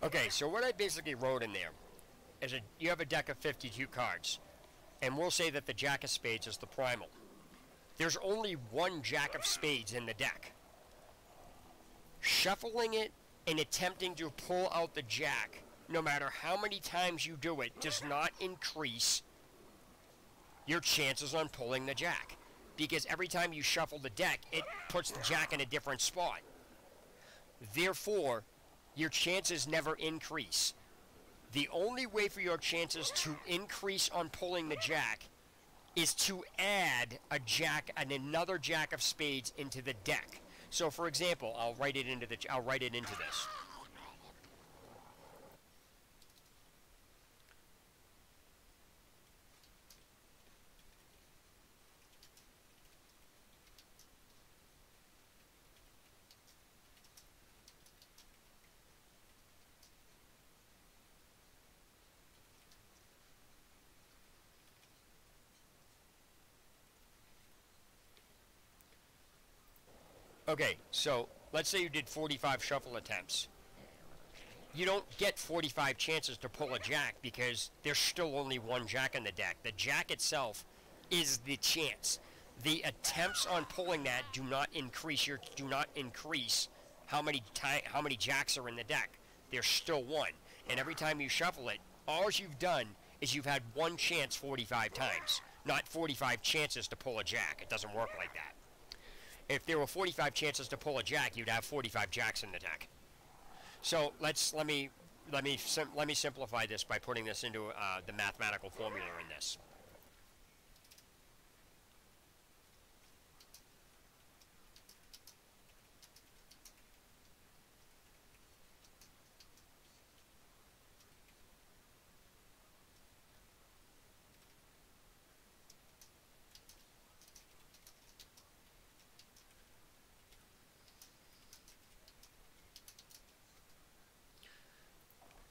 Okay, so what I basically wrote in there is you have a deck of 52 cards, and we'll say that the Jack of Spades is the primal. There's only one Jack of Spades in the deck. Shuffling it and attempting to pull out the Jack, no matter how many times you do it, does not increase your chances on pulling the Jack. Because every time you shuffle the deck, it puts the Jack in a different spot. Therefore, your chances never increase. The only way for your chances to increase on pulling the Jack is to add a Jack and another Jack of Spades into the deck. So, for example, I'll write it into this. Okay, so let's say you did 45 shuffle attempts. You don't get 45 chances to pull a Jack because there's still only one Jack in the deck. The Jack itself is the chance. The attempts on pulling that do not increase how many Jacks are in the deck. There's still one. And every time you shuffle it, all you've done is you've had one chance 45 times, not 45 chances to pull a Jack. It doesn't work like that. If there were 45 chances to pull a Jack, you'd have 45 Jacks in the deck. So let me simplify this by putting this into the mathematical formula in this.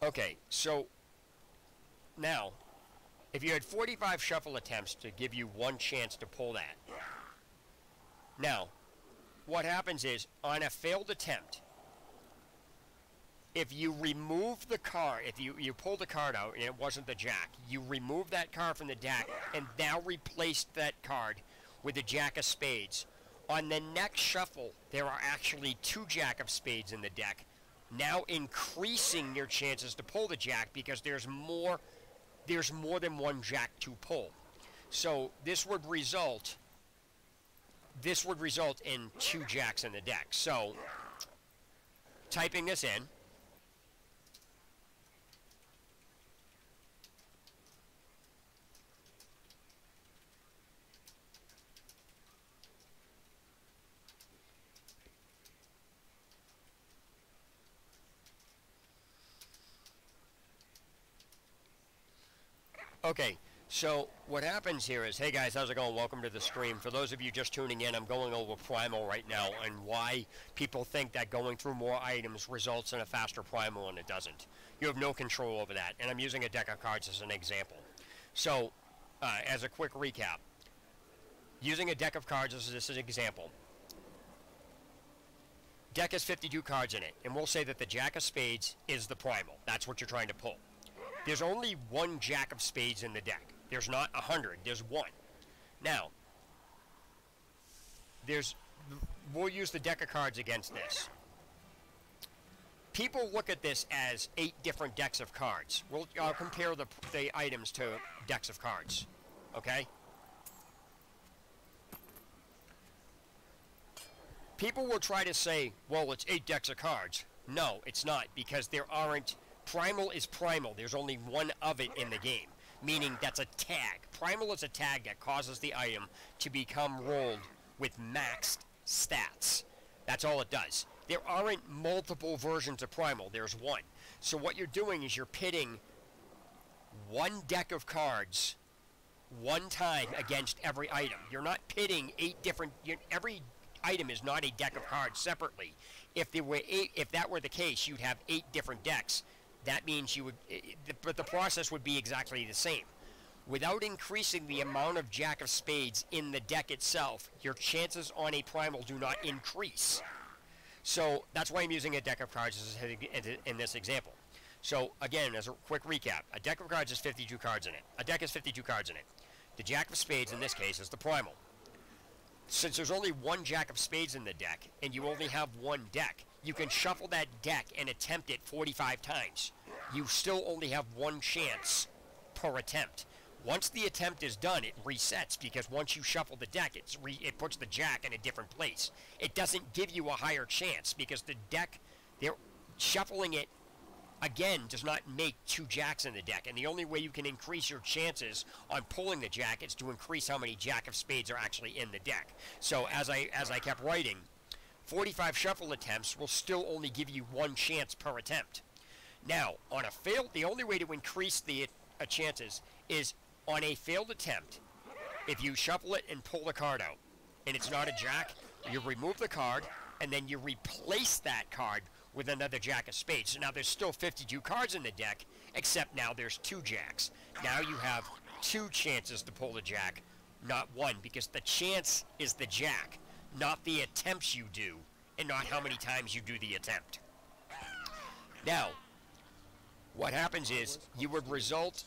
Okay, so now, if you had 45 shuffle attempts to give you one chance to pull that, now, what happens is, on a failed attempt, if you remove the card, if you pull the card out and it wasn't the Jack, you remove that card from the deck and now replace that card with the Jack of Spades. On the next shuffle, there are actually two Jack of Spades in the deck, now increasing your chances to pull the jack because there's more than one jack to pull. So this would result in 2 jacks in the deck. So typing this in, okay, so what happens here is, hey guys, how's it going? Welcome to the stream. For those of you just tuning in, I'm going over Primal right now and why people think that going through more items results in a faster Primal, and it doesn't. You have no control over that, and I'm using a deck of cards as an example. So, as a quick recap, using a deck of cards as an example, deck has 52 cards in it, and we'll say that the Jack of Spades is the Primal. That's what you're trying to pull. There's only one Jack of Spades in the deck. There's not 100. There's one. Now, we'll use the deck of cards against this. People look at this as 8 different decks of cards. I'll compare the items to decks of cards. Okay? People will try to say, well, it's 8 decks of cards. No, it's not, because there aren't. Primal is Primal. There's only one of it in the game, meaning that's a tag. Primal is a tag that causes the item to become rolled with maxed stats. That's all it does. There aren't multiple versions of Primal. There's one. So what you're doing is you're pitting one deck of cards one time against every item. You're not pitting 8 different. Every item is not a deck of cards separately. If that were the case, you'd have 8 different decks. That means but the process would be exactly the same. Without increasing the amount of Jack of Spades in the deck itself, your chances on a Primal do not increase. So that's why I'm using a deck of cards in this example. So again, as a quick recap, a deck of cards has 52 cards in it. A deck has 52 cards in it. The Jack of Spades in this case is the Primal. Since there's only one Jack of Spades in the deck, and you only have one deck, you can shuffle that deck and attempt it 45 times. You still only have one chance per attempt. Once the attempt is done, it resets, because once you shuffle the deck, it puts the Jack in a different place. It doesn't give you a higher chance, because the deck, shuffling it again does not make 2 Jacks in the deck, and the only way you can increase your chances on pulling the Jack is to increase how many Jack of Spades are actually in the deck. So as I kept writing, 45 shuffle attempts will still only give you one chance per attempt. Now, on a failed, the only way to increase the chances is on a failed attempt. If you shuffle it and pull the card out, and it's not a Jack, you remove the card, and then you replace that card with another Jack of Spades. So now there's still 52 cards in the deck, except now there's 2 Jacks. Now you have 2 chances to pull the Jack, not 1, because the chance is the Jack, not the attempts you do, and not how many times you do the attempt. Now, what happens is you would result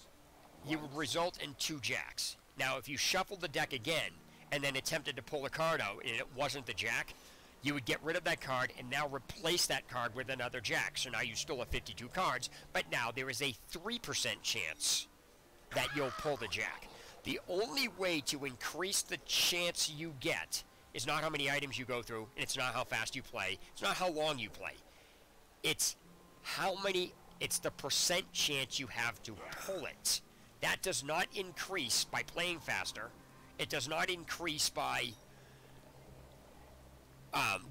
in 2 Jacks. Now, if you shuffle the deck again and then attempted to pull a card out and it wasn't the Jack, you would get rid of that card and now replace that card with another Jack. So now you still have 52 cards, but now there is a 3% chance that you'll pull the Jack. The only way to increase the chance you get is not how many items you go through, and it's not how fast you play, it's not how long you play. It's the percent chance you have to pull it. That does not increase by playing faster. It does not increase by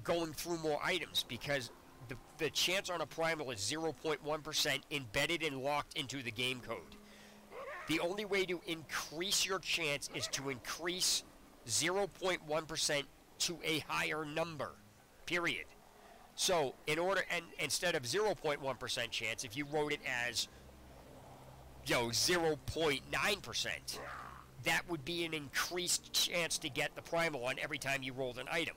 going through more items, because the chance on a Primal is 0.1% embedded and locked into the game code. The only way to increase your chance is to increase 0.1% to a higher number, period. So instead of 0.1% chance, if you wrote it as 0.9%, that would be an increased chance to get the Primal on every time you rolled an item.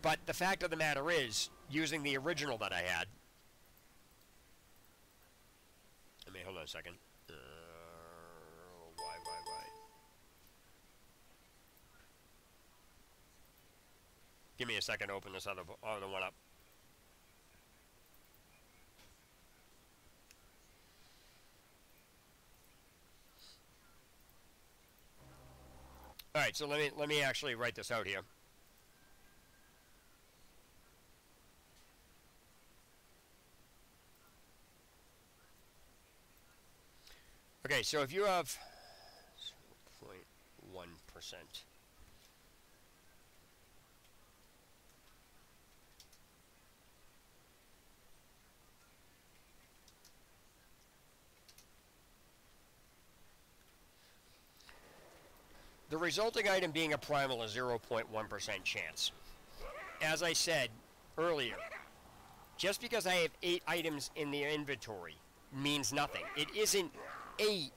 But the fact of the matter is, using the original that I had, hold on a second. Why? Give me a second to open this other one up. All right, so let me actually write this out here. Okay, so if you have 0.1%, the resulting item being a primal is 0.1% chance. As I said earlier, just because I have 8 items in the inventory means nothing. It isn't 8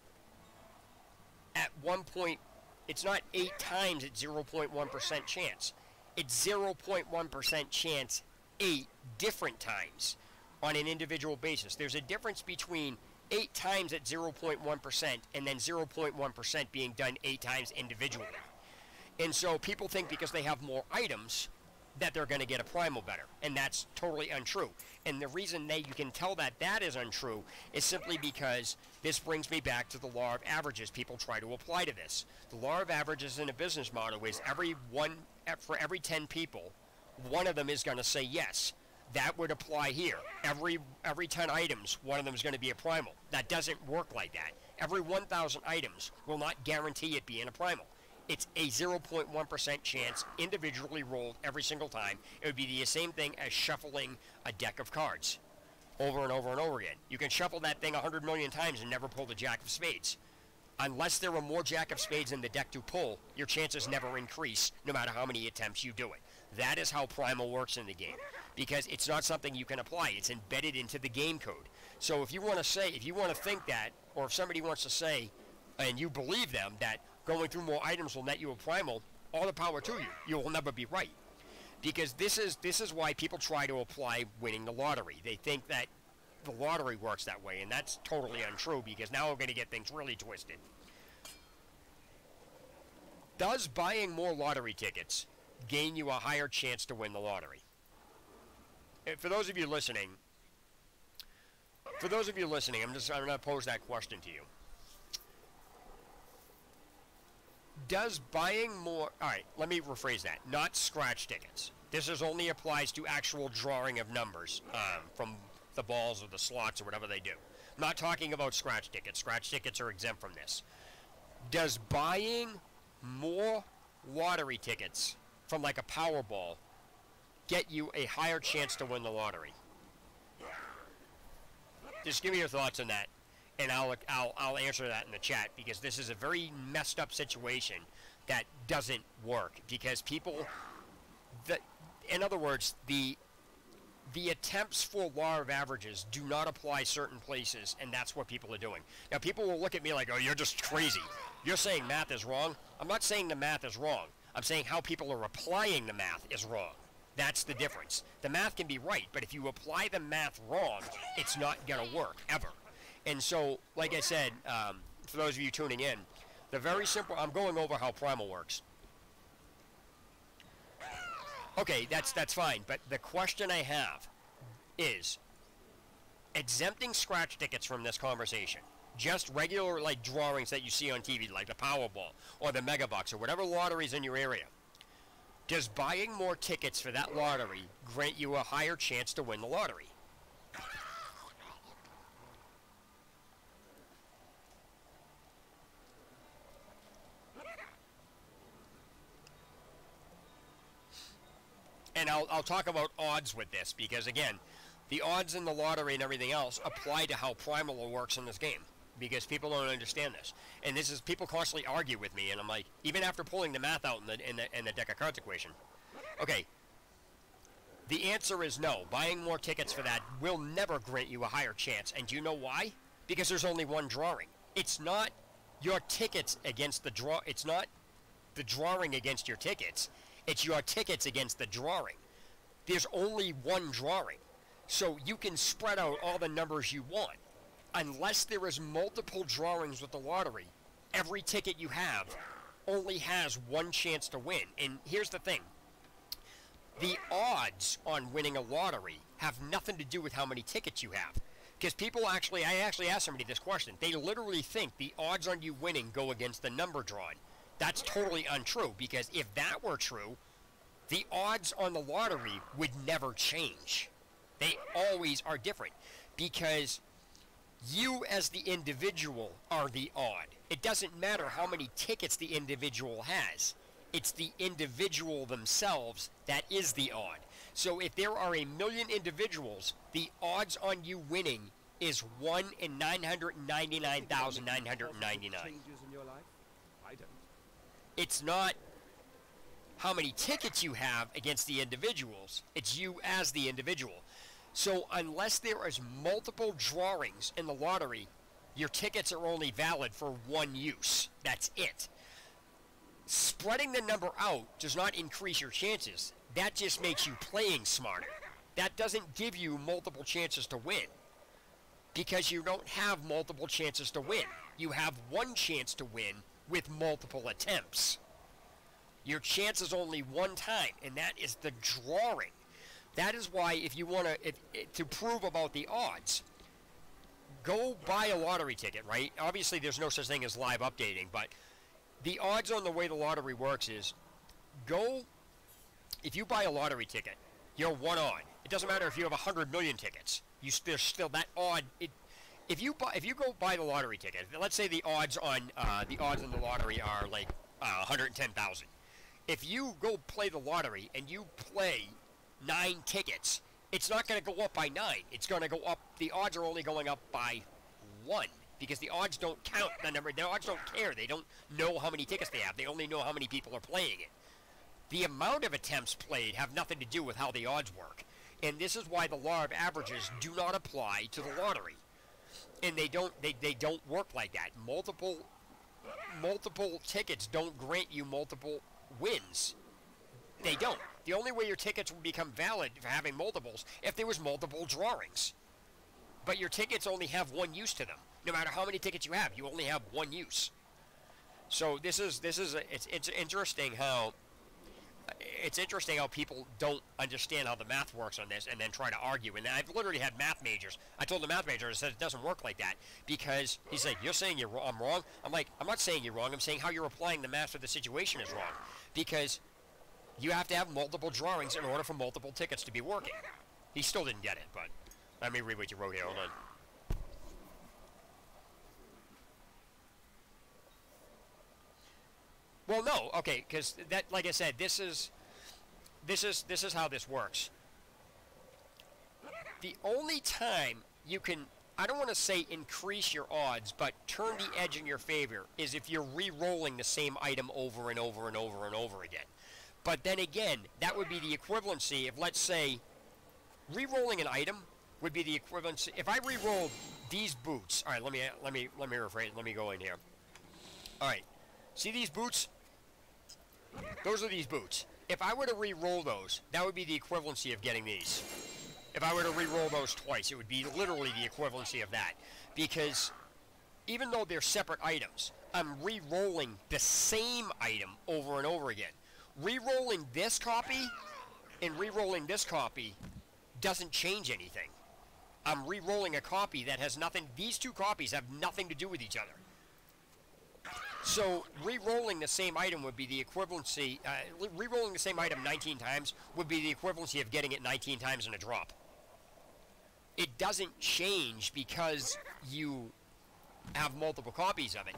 at one point. It's not 8 times at 0.1% chance. It's 0.1% chance 8 different times on an individual basis. There's a difference between 8 times at 0.1% and then 0.1% being done 8 times individually. And so people think because they have more items that they're going to get a primal better, and that's totally untrue. And the reason that you can tell that that is untrue is simply because this brings me back to the law of averages people try to apply to this. The law of averages in a business model is for every 10 people, one of them is going to say yes. That would apply here. Every 10 items, one of them is going to be a primal. That doesn't work like that. Every 1,000 items will not guarantee it being a primal. It's a 0.1% chance individually rolled every single time. It would be the same thing as shuffling a deck of cards over and over and over again. You can shuffle that thing 100 million times and never pull the jack of spades. Unless there are more jack of spades in the deck to pull, your chances never increase no matter how many attempts you do it. That is how primal works in the game, because it's not something you can apply. It's embedded into the game code. So if you want to think that, or if somebody wants to say, and you believe them, that going through more items will net you a primal, all the power to you. You will never be right. Because this is why people try to apply winning the lottery. They think that the lottery works that way, and that's totally untrue, because now we're going to get things really twisted. Does buying more lottery tickets gain you a higher chance to win the lottery? And for those of you listening, I'm going to pose that question to you. Does buying more... Alright, let me rephrase that. Not scratch tickets. This only applies to actual drawing of numbers from the balls or the slots or whatever they do. I'm not talking about scratch tickets. Scratch tickets are exempt from this. Does buying more lottery tickets from like a Powerball get you a higher chance to win the lottery? Just give me your thoughts on that, and I'll answer that in the chat, because this is a very messed up situation that doesn't work, because people, in other words, the attempts for law of averages do not apply certain places, and that's what people are doing. Now, people will look at me like, oh, you're just crazy. You're saying math is wrong. I'm not saying the math is wrong. I'm saying how people are applying the math is wrong. That's the difference. The math can be right, but if you apply the math wrong, it's not going to work, ever. And so, like I said, for those of you tuning in, the very simple, I'm going over how primal works. Okay, that's fine, but the question I have is, exempting scratch tickets from this conversation, just regular like drawings that you see on TV, like the Powerball or the Megabucks or whatever lotteries in your area, does buying more tickets for that lottery grant you a higher chance to win the lottery? And I'll talk about odds with this, because again, the odds in the lottery and everything else apply to how primal works in this game, because people don't understand this. And this is, people constantly argue with me, and I'm like, even after pulling the math out in the deck of cards equation. Okay, the answer is no. Buying more tickets for that will never grant you a higher chance. And do you know why? Because there's only one drawing. It's not your tickets against the draw. It's not the drawing against your tickets. It's your tickets against the drawing. There's only one drawing. So you can spread out all the numbers you want. Unless there is multiple drawings with the lottery, every ticket you have only has one chance to win. And here's the thing. The odds on winning a lottery have nothing to do with how many tickets you have. Because people I actually asked somebody this question. They literally think the odds on you winning go against the number drawn. That's totally untrue, because if that were true, the odds on the lottery would never change. They always are different, because you as the individual are the odd. It doesn't matter how many tickets the individual has. It's the individual themselves that is the odd. So if there are 1,000,000 individuals, the odds on you winning is 1 in 999,999. Changes in your life? I don't. It's not how many tickets you have against the individuals. It's you as the individual. So unless there is multiple drawings in the lottery, your tickets are only valid for one use. That's it. Spreading the number out does not increase your chances. That just makes you playing smarter. That doesn't give you multiple chances to win, because you don't have multiple chances to win. You have one chance to win with multiple attempts. Your chance is only one time, and that is the drawing. That is why, if you want to prove about the odds, go buy a lottery ticket, right? Obviously, there's no such thing as live updating, but the odds on the way the lottery works is, if you buy a lottery ticket, you're one on. It doesn't matter if you have 100 million tickets. There's still that odd. If you go buy the lottery ticket, let's say the odds on the lottery are like 110,000. If you go play the lottery and you play 9 tickets, it's not going to go up by 9. It's going to go up. The odds are only going up by 1, because the odds don't count the number. The odds don't care. They don't know how many tickets they have. They only know how many people are playing it. The amount of attempts played have nothing to do with how the odds work. And this is why the law of averages do not apply to the lottery. And they don't work like that. Multiple tickets don't grant you multiple wins. They don't. The only way your tickets would become valid for having multiples if there was multiple drawings. But your tickets only have one use to them. No matter how many tickets you have, you only have one use. So it's interesting how people don't understand how the math works on this and then try to argue. And I've literally had math majors. I told the math major, I said it doesn't work like that, because he's like, you're saying I'm wrong? I'm like, I'm not saying you're wrong. I'm saying how you're applying the math to the situation is wrong, because you have to have multiple drawings in order for multiple tickets to be working. He still didn't get it, but let me read what you wrote here. Hold on. Well, no, okay, because that, like I said, this is how this works. The only time you can, I don't want to say increase your odds, but turn the edge in your favor, is if you're re-rolling the same item over and over and over and over again. But then again, that would be the equivalency of, let's say, re-rolling an item would be the equivalency. If I re-rolled these boots, all right, let me rephrase. Let me go in here. All right, see these boots? Those are these boots. If I were to re-roll those, that would be the equivalency of getting these. If I were to re-roll those twice, it would be literally the equivalency of that. Because even though they're separate items, I'm re-rolling the same item over and over again. Re-rolling this copy and re-rolling this copy doesn't change anything. I'm re-rolling a copy that has nothing. These two copies have nothing to do with each other. So re-rolling the same item would be the equivalency. Re-rolling the same item 19 times would be the equivalency of getting it 19 times in a drop. It doesn't change because you have multiple copies of it.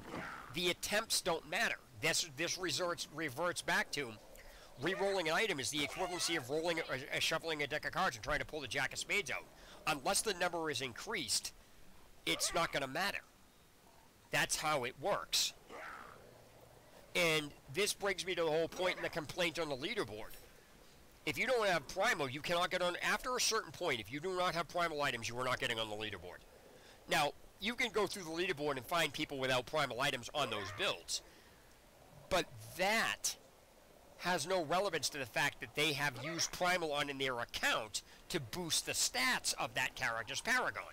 The attempts don't matter. This reverts back to re-rolling an item is the equivalency of rolling, shuffling a deck of cards and trying to pull the Jack of Spades out. Unless the number is increased, it's not going to matter. That's how it works. And this brings me to the whole point in the complaint on the leaderboard. If you don't have primal, you cannot get on. After a certain point, if you do not have primal items, you are not getting on the leaderboard. Now, you can go through the leaderboard and find people without primal items on those builds. But that has no relevance to the fact that they have used primal on in their account to boost the stats of that character's paragon.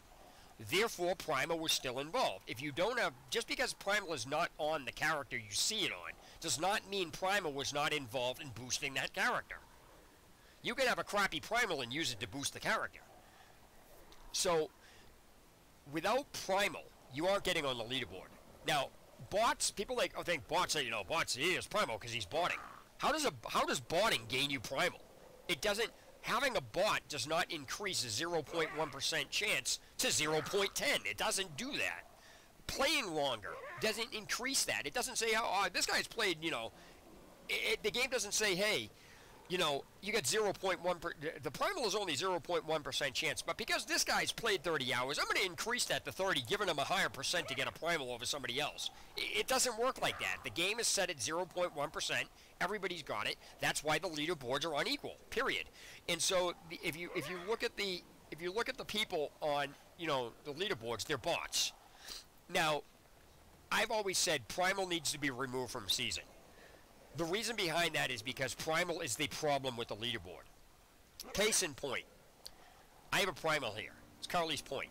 Therefore, primal was still involved. If you don't have, just because primal is not on the character you see it on, does not mean primal was not involved in boosting that character. You can have a crappy primal and use it to boost the character. So, without primal, you aren't getting on the leaderboard. Now, bots, people think bots, bots, he is primal because he's botting. How does botting gain you primal? It doesn't. Having a bot does not increase a 0.1% chance to 0.10. It doesn't do that. Playing longer doesn't increase that. It doesn't say, this guy's played, the game doesn't say, hey, you got 0.1%. The primal is only 0.1% chance, but because this guy's played 30 hours, I'm going to increase that to 30, giving him a higher percent to get a primal over somebody else. It doesn't work like that. The game is set at 0.1%. Everybody's got it. That's why the leaderboards are unequal. Period. And so if you look at the people on the leaderboards, they're bots. Now, I've always said primal needs to be removed from season. The reason behind that is because primal is the problem with the leaderboard. Case in point, I have a primal here. It's Carly's Point.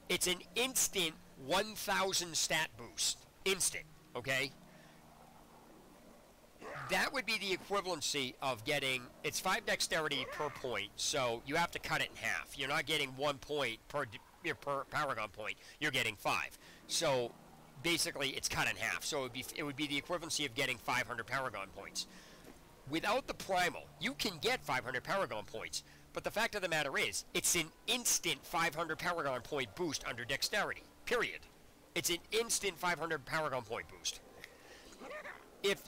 It's an instant 1,000 stat boost. Instant, okay? That would be the equivalency of getting, it's 5 dexterity per point, so you have to cut it in half. You're not getting 1 point per Paragon point. You're getting 5. So basically it's cut in half, so it would be the equivalency of getting 500 Paragon points. Without the primal, you can get 500 Paragon points, but the fact of the matter is, it's an instant 500 Paragon point boost under dexterity, period. It's an instant 500 Paragon point boost. If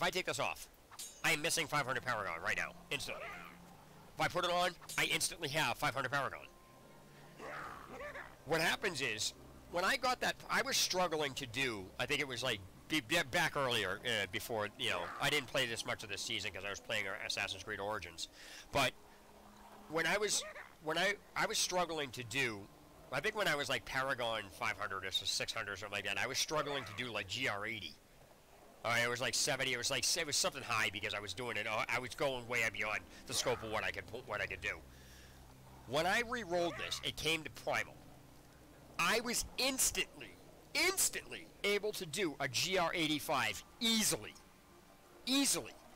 I take this off, I am missing 500 Paragon right now, instantly. If I put it on, I instantly have 500 Paragon. What happens is, when I got that, I was struggling to do, I think it was like, back earlier, before, I didn't play this much of this season because I was playing Assassin's Creed Origins. But when I was struggling to do, I think when I was like Paragon 500 or 600 or something like that, I was struggling to do like GR80. It was like 70. It was something high because I was doing it. I was going way beyond the scope of what I could do. When I re-rolled this, it came to primal. I was instantly able to do a GR85 easily.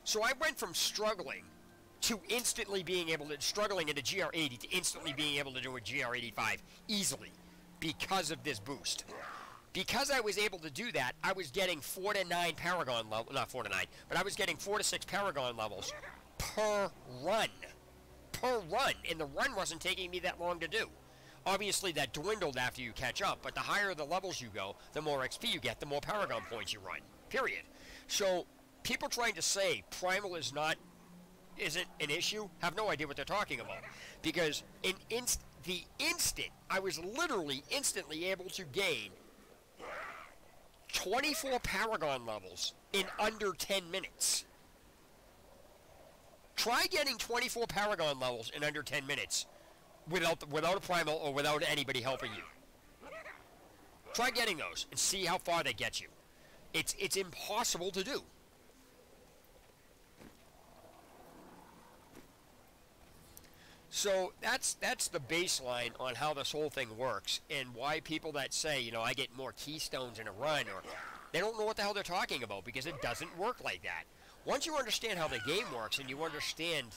So I went from struggling to instantly being able to, struggling in a GR80 to instantly being able to do a GR85 easily because of this boost. Because I was able to do that, I was getting 4 to 9 Paragon levels, not 4 to 9, but I was getting 4 to 6 Paragon levels per run. And the run wasn't taking me that long to do. Obviously, that dwindled after you catch up, but the higher the levels you go, the more XP you get, the more Paragon points you run. Period. So, people trying to say primal isn't an issue have no idea what they're talking about. Because the instant, I was literally instantly able to gain 24 Paragon levels in under 10 minutes. Try getting 24 Paragon levels in under 10 minutes without a primal or without anybody helping you. Try getting those and see how far they get you. It's impossible to do. So that's the baseline on how this whole thing works and why people that say, I get more keystones in a run, or they don't know what the hell they're talking about because it doesn't work like that. Once you understand how the game works and you understand,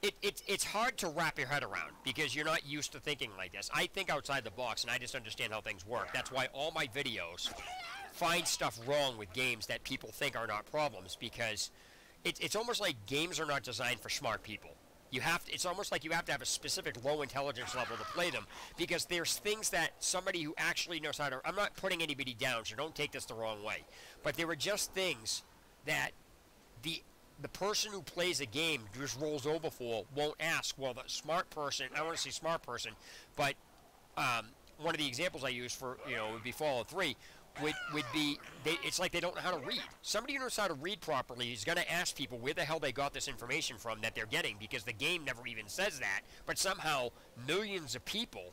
it's hard to wrap your head around because you're not used to thinking like this. I think outside the box and I just understand how things work. That's why all my videos find stuff wrong with games that people think are not problems, because it's almost like games are not designed for smart people. It's almost like you have to have a specific low intelligence level to play them, because there's things that somebody who actually knows how to, I'm not putting anybody down, so don't take this the wrong way, but there are just things that the person who plays a game just rolls over for, won't ask. Well, the smart person, I want to say smart person, but one of the examples I use for, would be Fallout 3, would be, it's like they don't know how to read. Somebody who knows how to read properly is going to ask people where the hell they got this information from that they're getting, because the game never even says that, but somehow millions of people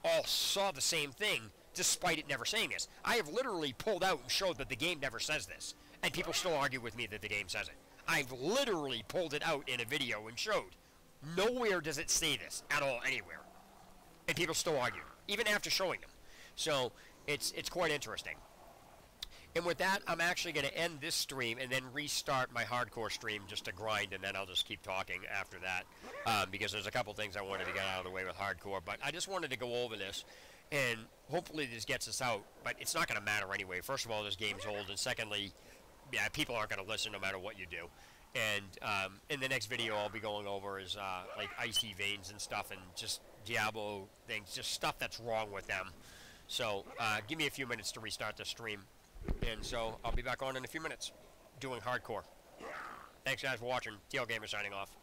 all saw the same thing despite it never saying this. I have literally pulled out and showed that the game never says this, and people still argue with me that the game says it. I've literally pulled it out in a video and showed. Nowhere does it say this at all anywhere, and people still argue, even after showing them. So it's quite interesting. And with that, I'm actually going to end this stream and then restart my hardcore stream just to grind, and then I'll just keep talking after that, because there's a couple things I wanted to get out of the way with hardcore. But I just wanted to go over this And hopefully this gets us out, but it's not going to matter anyway. First of all, this game's old, and secondly, yeah, people aren't going to listen no matter what you do. And in the next video I'll be going over is like icy veins and stuff, and just Diablo things, just stuff that's wrong with them. So give me a few minutes to restart the stream, and so I'll be back on in a few minutes doing hardcore. Thanks guys for watching. TL Gamer signing off.